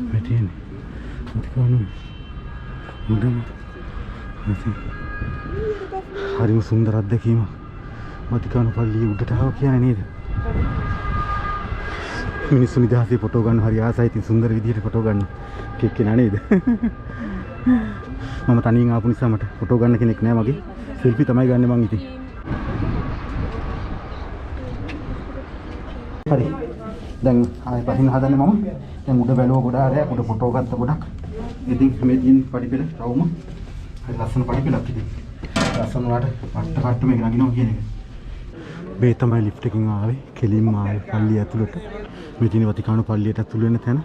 මේ තියෙන්නේ වතිකානුවේ මුදම හරිම සුන්දර අත්දැකීමක් වතිකානු පල්ලිය උඩට ආව කියන්නේ නේද මිනිස්සු නිදහසේ ෆොටෝ ගන්න හරි ආසයි ඉතින් සුන්දර විදිහට ෆොටෝ ගන්න කෙනා නේද මම තනියෙන් ආපු නිසා මට ෆොටෝ ගන්න කෙනෙක් නෑ මගේ සෙල්ෆි තමයි ගන්න මං ඉතින් හරි දැන් ආයෙ පහින් හදන්නේ මම දැන් උඩ බැලුව ගොඩ ආරයක් උඩ ෆොටෝ ගත්ත ගොඩක් ඉතින් මේ තියෙන පඩි පෙළ රවුම හරි ලස්සන පඩි පෙළක් ඉතින් ලස්සන වලට පට්ට මේක නගිනවා කියන එක මේ තමයි ලිෆ්ට් එකකින් ආවේ කෙලින්ම ආවේ පල්ලිය ඇතුළට මේ තියෙන වතිකානු පල්ලියට ඇතුළු වෙන තැන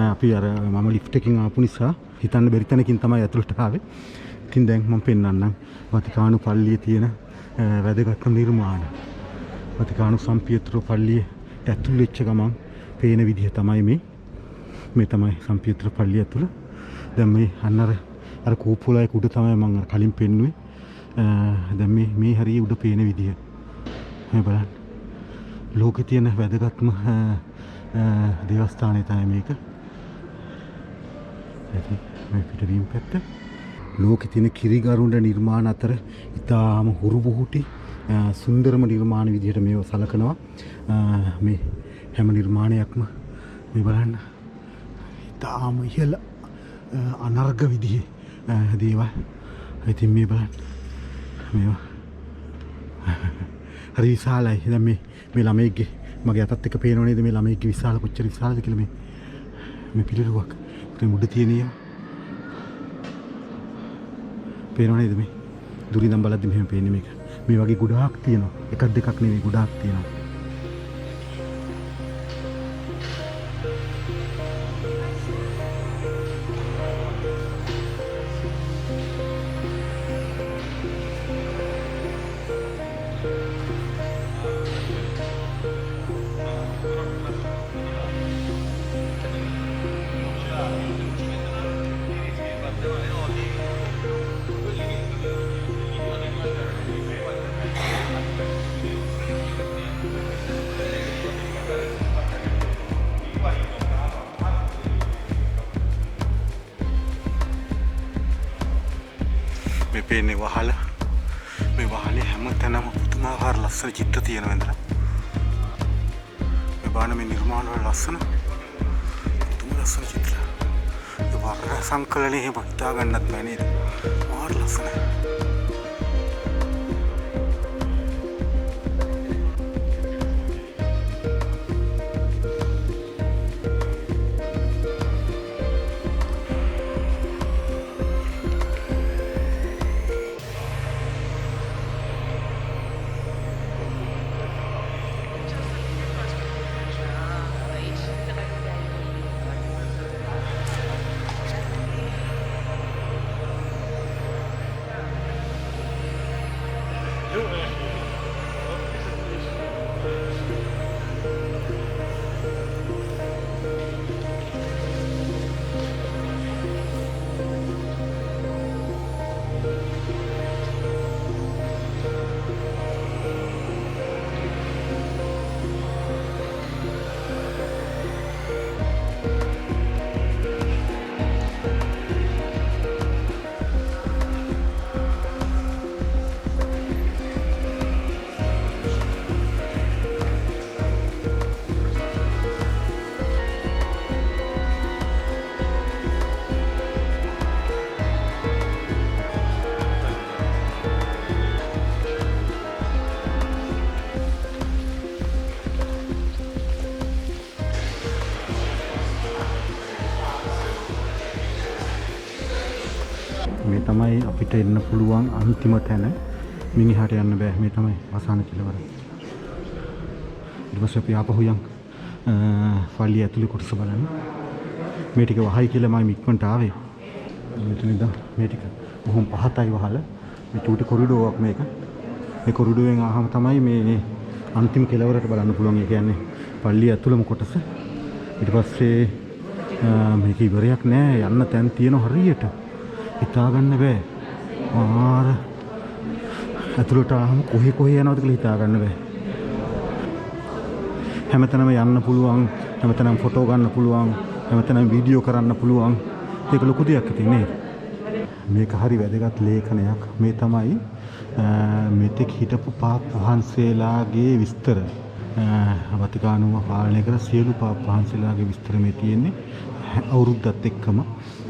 අපි අර මම ලිෆ්ට් එකකින් ආපු නිසා හිතන්න බැරි තැනකින් තමයි ඇතුළට ආවේ ඉතින් දැන් මම පෙන්නන්නම් වතිකානු පල්ලියේ තියෙන වැදගත්ම නිර්මාණ වතිකානු සම්පියුත්‍ර පල්ලියට ඇතුළු වෙච්ච ගමන් පේන විදිහ තමයි මේ තමයි සම්පියුත්‍ර පල්ලිය ඇතුළ දැන් මේ අර කූපුලයි උඩ තමයි මම කලින් පෙන්නුවේ දැන් මේ හරිය උඩ පේන විදිහ මේ බලන්න ලෝකේ තියෙන වැදගත්ම දේවස්ථානය තමයි මේක මේ පිටවීම පැත්ත ලෝකේ තියෙන කිරිගරුඬ නිර්මාණ අතර ඉතාම හුරු බුහුටි සුන්දරම නිර්මාණ විදිහට මේව සලකනවා මේ හැම නිර්මාණයක්ම මේ බලන්න ඉතාම ඉහළ අනර්ග විදිහේ දේවල් ඉතින් මේ බලන්න මේවා හරි විශාලයි දැන් මේ ළමයිගේ මගේ අතත් එක පේනව නේද මේ ළමයිගේ විශාල කොච්චර විශාලද කියලා මේ පිළිරුවක් මේ මුඩ තියෙනිය පේනව නේද මේ දුරින් නම් බලද්දි මෙහෙම පේන්නේ මේක මේ වගේ ගොඩාක් තියෙනවා එකක් දෙකක් නෙවෙයි ගොඩාක් තියෙනවා පේන්නේ වහල. මේ වහලේ හැමතැනම පුදුමාකාර ලස්සන චිත්‍ර තියෙනවා නේද? මේ බලන්න මේ නිර්මාණ වල ලස්සන පුදුම ලස්සන චිත්‍ර. ඒ වර්ණ සංකලනයේ එහෙම හිතා ගන්නත් බෑ නේද? මාර ලස්සනයි. මේ තමයි අපිට එන්න පුළුවන් අන්තිම තැන. මිනිහාට යන්න බෑ. මේ තමයි අවසාන කෙළවර. ඊට පස්සේ අපි ආපහු යන් පල්ලිය ඇතුලේ කොටස බලන්න. මේ ටික වහයි කියලා මම ඉක්මනට ආවේ. මෙතන ඉඳන් මේ ටික බොහොම පහතයි වහල. මේ චූටි කොරිඩෝවක් මේක. මේ කොරිඩෝවෙන් ආවම තමයි මේ අන්තිම කෙළවරට බලන්න පුළුවන්. ඒ කියන්නේ පල්ලිය ඇතුළම කොටස. ඊට පස්සේ මේක ඉවරයක් නෑ. යන්න තැන් තියෙන හරියට. හිතා ගන්න බෑ. මාර ඇතුළට ආවම කොහේ යනවද කියලා හිතා ගන්න බෑ. හැමතැනම යන්න පුළුවන්, හැමතැනම ෆොටෝ ගන්න පුළුවන්, හැමතැනම වීඩියෝ කරන්න පුළුවන්. ඒක ලොකු දෙයක් ඉතින් නේද? මේක හරි වැදගත් ලේඛනයක්. මේ තමයි මෙතෙක් හිටපු පාප් වහන්සේලාගේ විස්තර. වතිකානුව පාලනය කර සියලු පාප් වහන්සේලාගේ විස්තර මේ තියෙන්නේ අවුරුද්දත් එක්කම.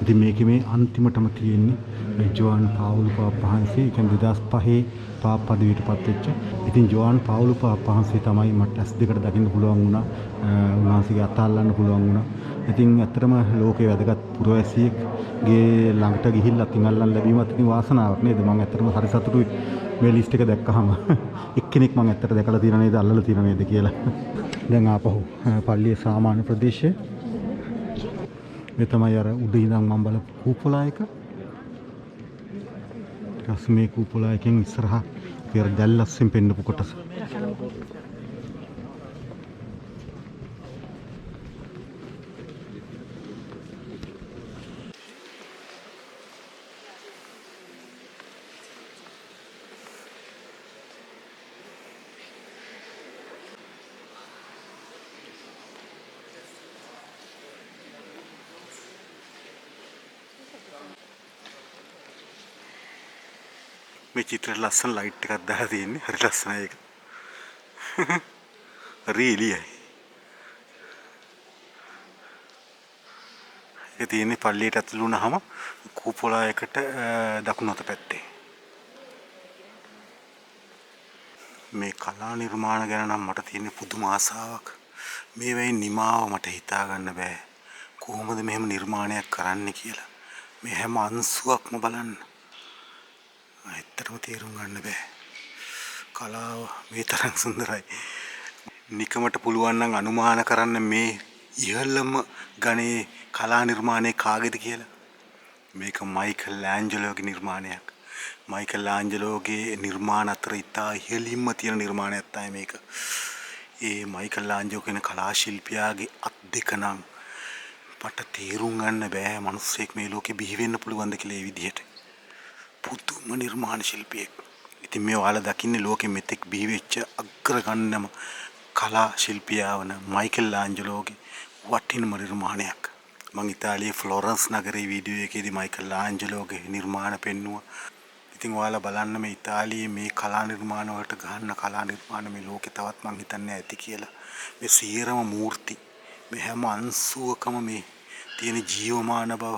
ඉතින් මේකේ මේ අන්තිමටම තියෙන්නේ ජෝන් පාවුල් පාප් වහන්සේ. ඒ කියන්නේ 2005 පාප් පදවියටපත් වෙච්ච. ඉතින් ජෝන් පාවුල් පාප් වහන්සේ තමයි මට ඇස් දෙකට දකින්න පුළුවන් වුණා. උන්වහන්සේගේ අත අල්ලන්න පුළුවන් වුණා. ඉතින් ඇත්තටම ලෝකේ වැදගත් පුරවැසියෙක්ගේ ළඟට ගිහිල්ලා අතින් අල්ලන්න ලැබීමත් ඉතින් වාසනාවක් නේද? මම ඇත්තටම හරි සතුටුයි මේ ලිස්ට් එක දැක්කහම. එක්කෙනෙක් මම ඇත්තට දැකලා තියෙන නේද, අල්ලලා තියෙන නේද කියලා. දැන් ආපහු පල්ලියේ සාමාන්‍ය ප්‍රදේශයේ මේ තමයි අර උඩ ඉඳන් මම බලපු කූපොලා එක. මේ කූපොලා එකෙන් ඉස්සරහා පෙර දැල්ලස්සින් පෙන්නපු කොටස. මේ චිත්‍රය ලස්සන ලයිට් එකක් දාලා තියෙන්නේ. හරි ලස්සනයි ඒක. හරි එළියයි. ඒක තියෙන්නේ පල්ලියට ඇතුළු වුණාම කූපොලා එකට දකුණු අත පැත්තේ. මේ කලා නිර්මාණ ගැන නම් මට තියෙන පුදුම ආසාවක්. මේ වෙයි නිමාව මට හිතා ගන්න බෑ. කොහොමද මෙහෙම නිර්මාණයක් කරන්න කියලා. මේ හැම අංශුවක්ම බලන්න. ඇත්තටම තේරුම් ගන්න බෑ. කලාව මේ තරම් සුන්දරයි. නිකමට පුළුවන් නම් අනුමාන කරන්න මේ ඉහළම ගණේ කලා නිර්මාණය කාගේද කියලා. මේක මයිකල් ආන්ජලෝගේ නිර්මාණයක්. මයිකල් ආන්ජලෝගේ නිර්මාණ අතර ඉතා ඉහළින්ම තියෙන නිර්මාණයක් තමයි මේක. ඒ මයිකල් ආන්ජලෝ කියන කලා ශිල්පියාගේ අත් දෙක නම් මට තේරුම් ගන්න බෑ මිනිස්සෙක් මේ ලෝකේ බිහි වෙන්න පුළුවන්ද කියලා ඒ විදිහට. පුදුම නිර්මාණ ශිල්පියෙක්. ඉතින් මේ ඔයාලා දකින්නේ ලෝකෙ මෙතෙක් බිහි වෙච්ච අග්‍රගණ්‍යම කලා ශිල්පියා වන මයිකල් ආන්ජලෝගේ වටිනම නිර්මාණයක්. මම ඉතාලියේ ෆ්ලොරන්ස් නගරේ වීඩියෝ එකේදී මයිකල් ආන්ජලෝගේ නිර්මාණ පෙන්නුවා. ඉතින් ඔයාලා බලන්න මේ ඉතාලියේ මේ කලා නිර්මාණ වලට ගහන්න කලා නිර්මාණ මේ ලෝකේ තවත් මං හිතන්නේ ඇති කියලා. මේ සියරම මූර්ති මේ හැම අංශුවකම මේ තියෙන ජීවමාන බව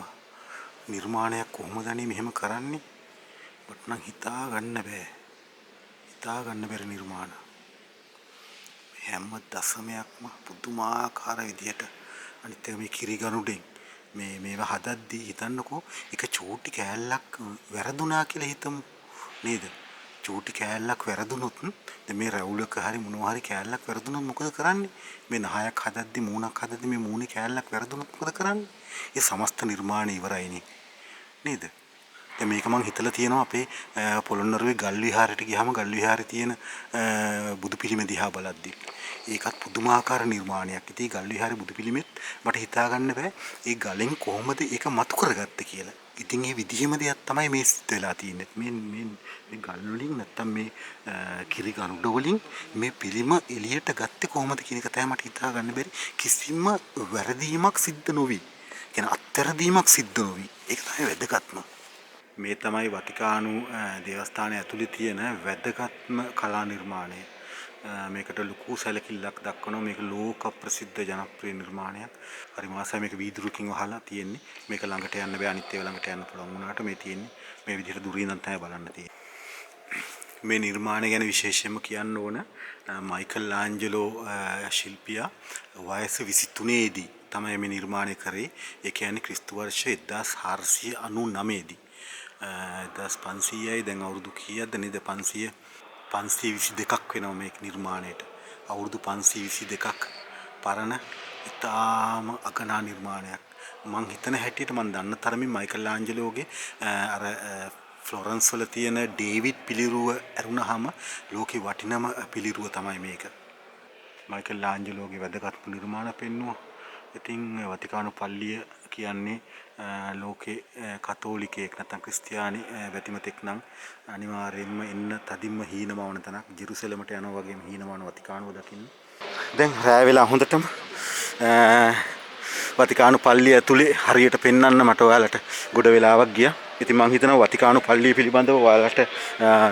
නිර්මාණයක් කොහොමද අනේ මෙහෙම කරන්නේ? මට නම් හිතා ගන්න බෑ. හිතා ගන්න බැරි නිර්මාණ. හැම දශමයක්ම පුදුමාකාර විදියට අනිත් එක මේ කිරිගනුඩෙන් මේවා හදද්දී හිතන්නකෝ එක චූටි කෑල්ලක් වැරදුනා කියලා හිතමු නේද? චූටි කෑල්ලක් වැරදුනොත් දැන් මේ රැවුලක හරි මොනවා හරි කෑල්ලක් වැරදුනොත් මොකද කරන්නේ? මේ නහයක් හදද්දී මූණක් හදද්දී මේ මූණේ කෑල්ලක් වැරදුනොත් මොකද කරන්නේ? ඒ සමස්ත නිර්මාණය ඉවරයිනේ නේද? දැන් මේක මං හිතලා තියෙනවා අපේ පොළොන්නරුවේ ගල් විහාරයට ගියාම ගල් විහාරේ තියෙන බුදු පිළිම දිහා බලද්දී ඒකත් පුදුමාකාර නිර්මාණයක්. ඉතින් ගල් විහාරේ බුදු පිළිමෙත් මට හිතා ගන්න බෑ ඒ ගලෙන් කොහොමද ඒක මතු කරගත්තේ කියලා. ඉතින් මේ විදිහම දෙයක් තමයි මේ සිද්ධ වෙලා තියෙන්නේ. මේ ගල් වලින් නැත්තම් මේ කිරි ගනුඩ වලින් මේ පිළිම එළියට ගත්තේ කොහොමද කියන එක තමයි මට හිතා ගන්න බැරි. කිසිම වැරදීමක් සිද්ධ නොවි. කියන අත්තරදීමක් සිද්ධ නොවි. ඒක තමයි වැදගත්ම. මේ තමයි වතිකානු දේවස්ථානය ඇතුලේ තියෙන වැදගත්ම කලා නිර්මාණය. මේකට ලොකු සැලකිල්ලක් දක්වනවා. මේක ලෝක ප්‍රසිද්ධ ජනප්‍රිය නිර්මාණයක්. හරි මාසයි මේක වීදුරුකින් වහලා තියෙන්නේ. මේක ළඟට යන්න බෑ. අනිත් ඒවා ළඟට යන්න පුළුවන් වුණාට මේ තියෙන්නේ මේ විදිහට දුරින් නම් තමයි බලන්න තියෙන්නේ. මේ නිර්මාණය ගැන විශේෂයෙන්ම කියන්න ඕන මයිකල් ආන්ජලෝ ශිල්පියා වයස 23 දී තමයි මේ නිර්මාණය කරේ. ඒ කියන්නේ ක්‍රිස්තු වර්ෂ 1499 දී 1500යි දැන් අවුරුදු කීයක්ද නේද? 522ක් වෙනවා මේ නිර්මාණයට. අවුරුදු 522ක් පරණ ඉතාම අගනා නිර්මාණයක්. මං හිතන හැටියට මං දන්න තරමින් මයිකල් ආන්ජලෝගේ අර ෆ්ලොරන්ස් වල තියෙන ඩේවිඩ් පිළිරුව ඇරුණාම ලෝකේ වටිනම පිළිරුව තමයි මේක. මයිකල් ආන්ජලෝගේ වැදගත් නිර්මාණ පෙන්වුවා. ඉතින් වතිකානු පල්ලිය කියන්නේ ලෝකේ කතෝලිකයෙක් නැත්නම් ක්‍රිස්තියානි වැතිමතෙක් නම් අනිවාර්යයෙන්ම එන්න තදින්ම හීනමවන තැනක්. ජෙරුසලමට යනවා වගේම හීනමවන වතිකානුව දකින්න. දැන් රැය වෙලා හොඳටම වතිකානු පල්ලිය ඇතුලේ හරියට පෙන්වන්න මට ඔයාලට ගොඩ වෙලාවක් ගියා. ඉතින් මම හිතනවා වතිකානු පල්ලිය පිළිබඳව ඔයාලට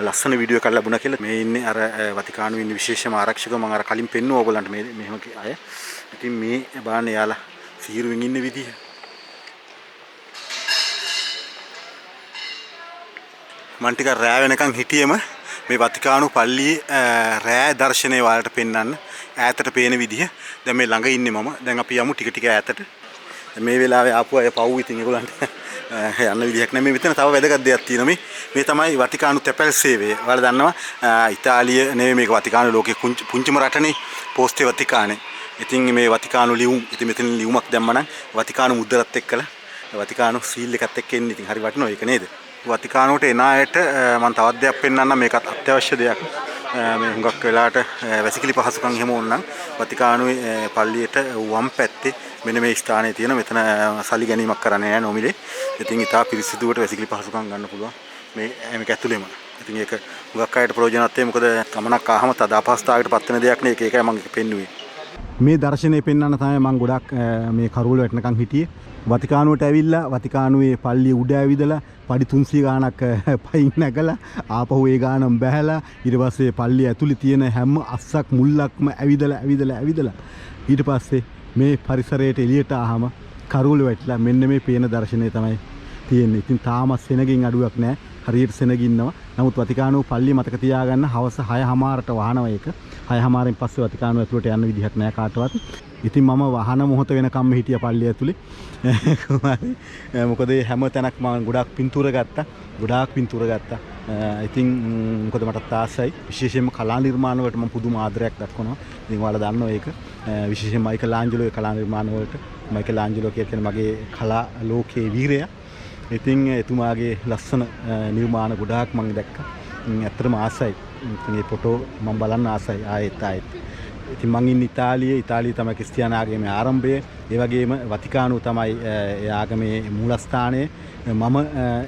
ලස්සන වීඩියෝ එකක් ලැබුණා කියලා. මේ ඉන්නේ අර වතිකානු ඉන්න විශේෂම ආරක්ෂකව මම අර කලින් පෙන්නුවා ඔයගොල්ලන්ට මෙහෙම අය. ඉතින් මේ බලන්න යාලා සීරුවෙන් ඉන්න විදිය. මම ටිකක් රෑ වෙනකන් හිටියෙම මේ වතිකානු පල්ලියේ රෑ දර්ශනය ඔයාලට පෙන්වන්න ඈතට පේන විදිය. දැන් මේ ළඟ ඉන්නේ මම. දැන් අපි යමු ටික ටික ඈතට. මේ වෙලාවේ ආපු අය පව් ඉතින් ඒගොල්ලන්ට යන්න විදියක් නැහැ. මේ මෙතන තව වැදගත් දෙයක් තියෙනවා. මේ තමයි වතිකානු තැපැල් සේවය. ඔයාලා දන්නවා ඉතාලිය නෙවෙයි මේක වතිකානු ලෝකේ පුංචිම රටනේ පෝස්ටේ වතිකානේ. ඉතින් මේ වතිකානු ලියුම් ඉතින් මෙතන ලියුමක් දැම්මනම් වතිකානු මුද්‍රත් එක්කලා වතිකානු සීල් එකත් එක්ක එන්නේ. ඉතින් හරි වටිනවා ඒක නේද? වතිකානුවට එන අයට මම තවත් දෙයක් පෙන්නන්නම්. මේකත් අත්‍යවශ්‍ය දෙයක්. මේ හුඟක් වෙලාවට වැසිකිලි පහසුකම් එහෙම ඕන නම් වතිකානුවේ පල්ලියට වම් පැත්තේ මෙන්න මේ ස්ථානයේ තියෙන මෙතන සල්ලි ගැනීමක් කරන්නේ නැහැ නොමිලේ. ඉතින් ඉතා පිරිසිදුවට වැසිකිලි පහසුකම් ගන්න පුළුවන් මේක ඇතුළේම. ඉතින් ඒක හුඟක් අයට ප්‍රයෝජනවත් වෙයි. මොකද ගමනක් ආවම තද අපහසුතාවයකට පත් වෙන දෙයක් නේ. ඒකයි මම පෙන්නුවේ. මේ දර්ශනය පෙන්වන්න තමයි මම ගොඩක් මේ කරුවල වැටෙනකන් හිටියේ. වතිකානුවට ඇවිල්ලා වතිකානුවේ පල්ලිය උඩ ඇවිදලා පඩි 300 ගාණක් පයින් නැගලා ආපහු ඒ ගාණම් බැහැලා ඊට පස්සේ පල්ලිය ඇතුලේ තියෙන හැම අස්සක් මුල්ලක්ම ඇවිදලා ඊට පස්සේ මේ පරිසරයට එළියට ආවම කරුවල වැටලා මෙන්න මේ පේන දර්ශනය තමයි තියෙන්නේ. ඉතින් තාම සෙනගින් අඩුවක් නැහැ. හරියට සෙනගින්නවා. නමුත් වතිකානුව පල්ලිය මතක තියාගන්න හවස 6:00ට වහනවා ඒක. 6:00න් පස්සේ වතිකානුව ඇතුළට යන්න විදිහක් නැහැ කාටවත්. ඉතින් මම වහන මොහොත වෙනකම්ම හිටියා පල්ලිය ඇතුලේ. මොකද හැම තැනක් මම ගොඩාක් පින්තූර ගත්තා. ඉතින් මොකද මටත් ආසයි. විශේෂයෙන්ම කලා නිර්මාණ වලට මම පුදුම ආදරයක් දක්වනවා. ඉතින් ඔයාලා දන්නවා ඒක. විශේෂයෙන් මයිකල් ආන්ජලෝගේ කලා නිර්මාණ වලට මයිකල් ආන්ජලෝ කියන්නේ මගේ කලා ලෝකයේ වීරයා. ඉතින් එතුමාගේ ලස්සන නිර්මාණ ගොඩාක් මම දැක්කා. ඇත්තටම ආසයි. ඉතින් මේ ෆොටෝ මම බලන්න ආසයි ආයෙත්. ඉතින් මං ඉන්නේ ඉතාලිය තමයි ක්‍රිස්තියානි ආගමේ ආරම්භය. ඒ වගේම වතිකානුව තමයි ඒ ආගමේ මූලස්ථානය. මම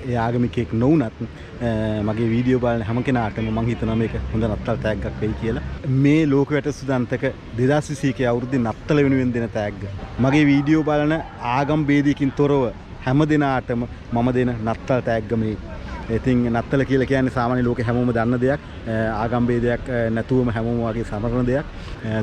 ඒ ආගමිකයෙක් නොවුනත් මගේ වීඩියෝ බලන හැම කෙනාටම මං හිතනවා මේක හොඳ නත්තල් තෑග්ගක් වෙයි කියලා. මේ ලෝකයට සුදන්තක 2021 අවුරුද්දේ නත්තල වෙනුවෙන් දෙන තෑග්ග. මගේ වීඩියෝ බලන ආගම් ભેදයකින් තොරව හැම දිනාටම මම දෙන නත්තල් තෑග්ග මේ. ඉතින් නත්තල කියලා කියන්නේ සාමාන්‍ය ලෝකේ හැමෝම දන්න දෙයක්. ආගම් ભેදයක් නැතුවම හැමෝම වගේ සමරන දෙයක්.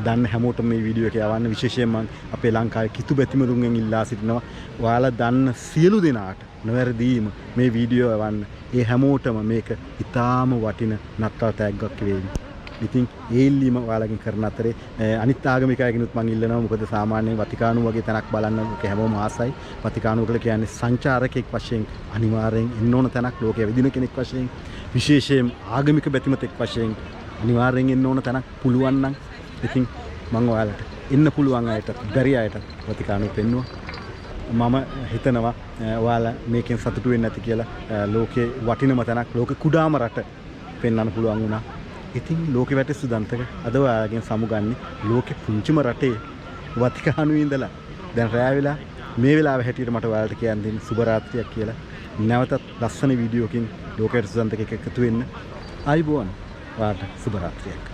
දන්න හැමෝටම මේ වීඩියෝ එක යවන්න විශේෂයෙන්ම අපේ ලංකාවේ කිතු බැතිමරුන්ගෙන් ඉල්ලා සිටිනවා. ඔයාලා දන්න සියලු දෙනාට නොවැරදීම මේ වීඩියෝ යවන්න. ඒ හැමෝටම මේක ඉතාම වටින නත්තල් තෑග්ගක් වේවි. ඉතින් ඒ ඉල්ලීම ඔයාලගෙන් කරන අතරේ අනිත් ආගමිකයගෙනුත් මම ඉල්ලනවා. මොකද සාමාන්‍යයෙන් වතිකානුව වගේ තැනක් බලන්න ලෝකේ හැමෝම ආසයි. වතිකානුව කියලා කියන්නේ සංචාරකෙක් වශයෙන් අනිවාර්යෙන් එන්න ඕන තැනක්. ලෝකයේ විදින කෙනෙක් වශයෙන් විශේෂයෙන් ආගමික බැතිමතෙක් වශයෙන් අනිවාර්යෙන් එන්න ඕන තැනක් පුළුවන් නම් ඉතින් මම ඔයාලට එන්න පුළුවන් අයට බැරි අයට වතිකානුව පෙන්නුවා. මම හිතනවා ඔයාලා මේකෙන් සතුටු වෙන්නේ නැති කියලා. ලෝකේ වටිනම තැනක් ලෝකේ කුඩාම රට පෙන්වන්න පුළුවන් වුණා. ඉතින් ලෝකෙ වැටෙස්සු දන්තක අද ඔයාලගෙන් සමුගන්නේ ලෝකෙ පුංචිම රටේ වතිකානුවේ ඉඳලා දැන් රෑ වෙලා මේ වෙලාවේ හැටියට මට ඔයාලට කියන්න දෙන්න සුබ රාත්‍රියක් කියලා. නැවතත් ලස්සන වීඩියෝකින් ලෝකෙ වැටෙස්සු දන්තක එකතු වෙන්න. ආයිබෝන් ඔයාලට සුබ රාත්‍රියක්.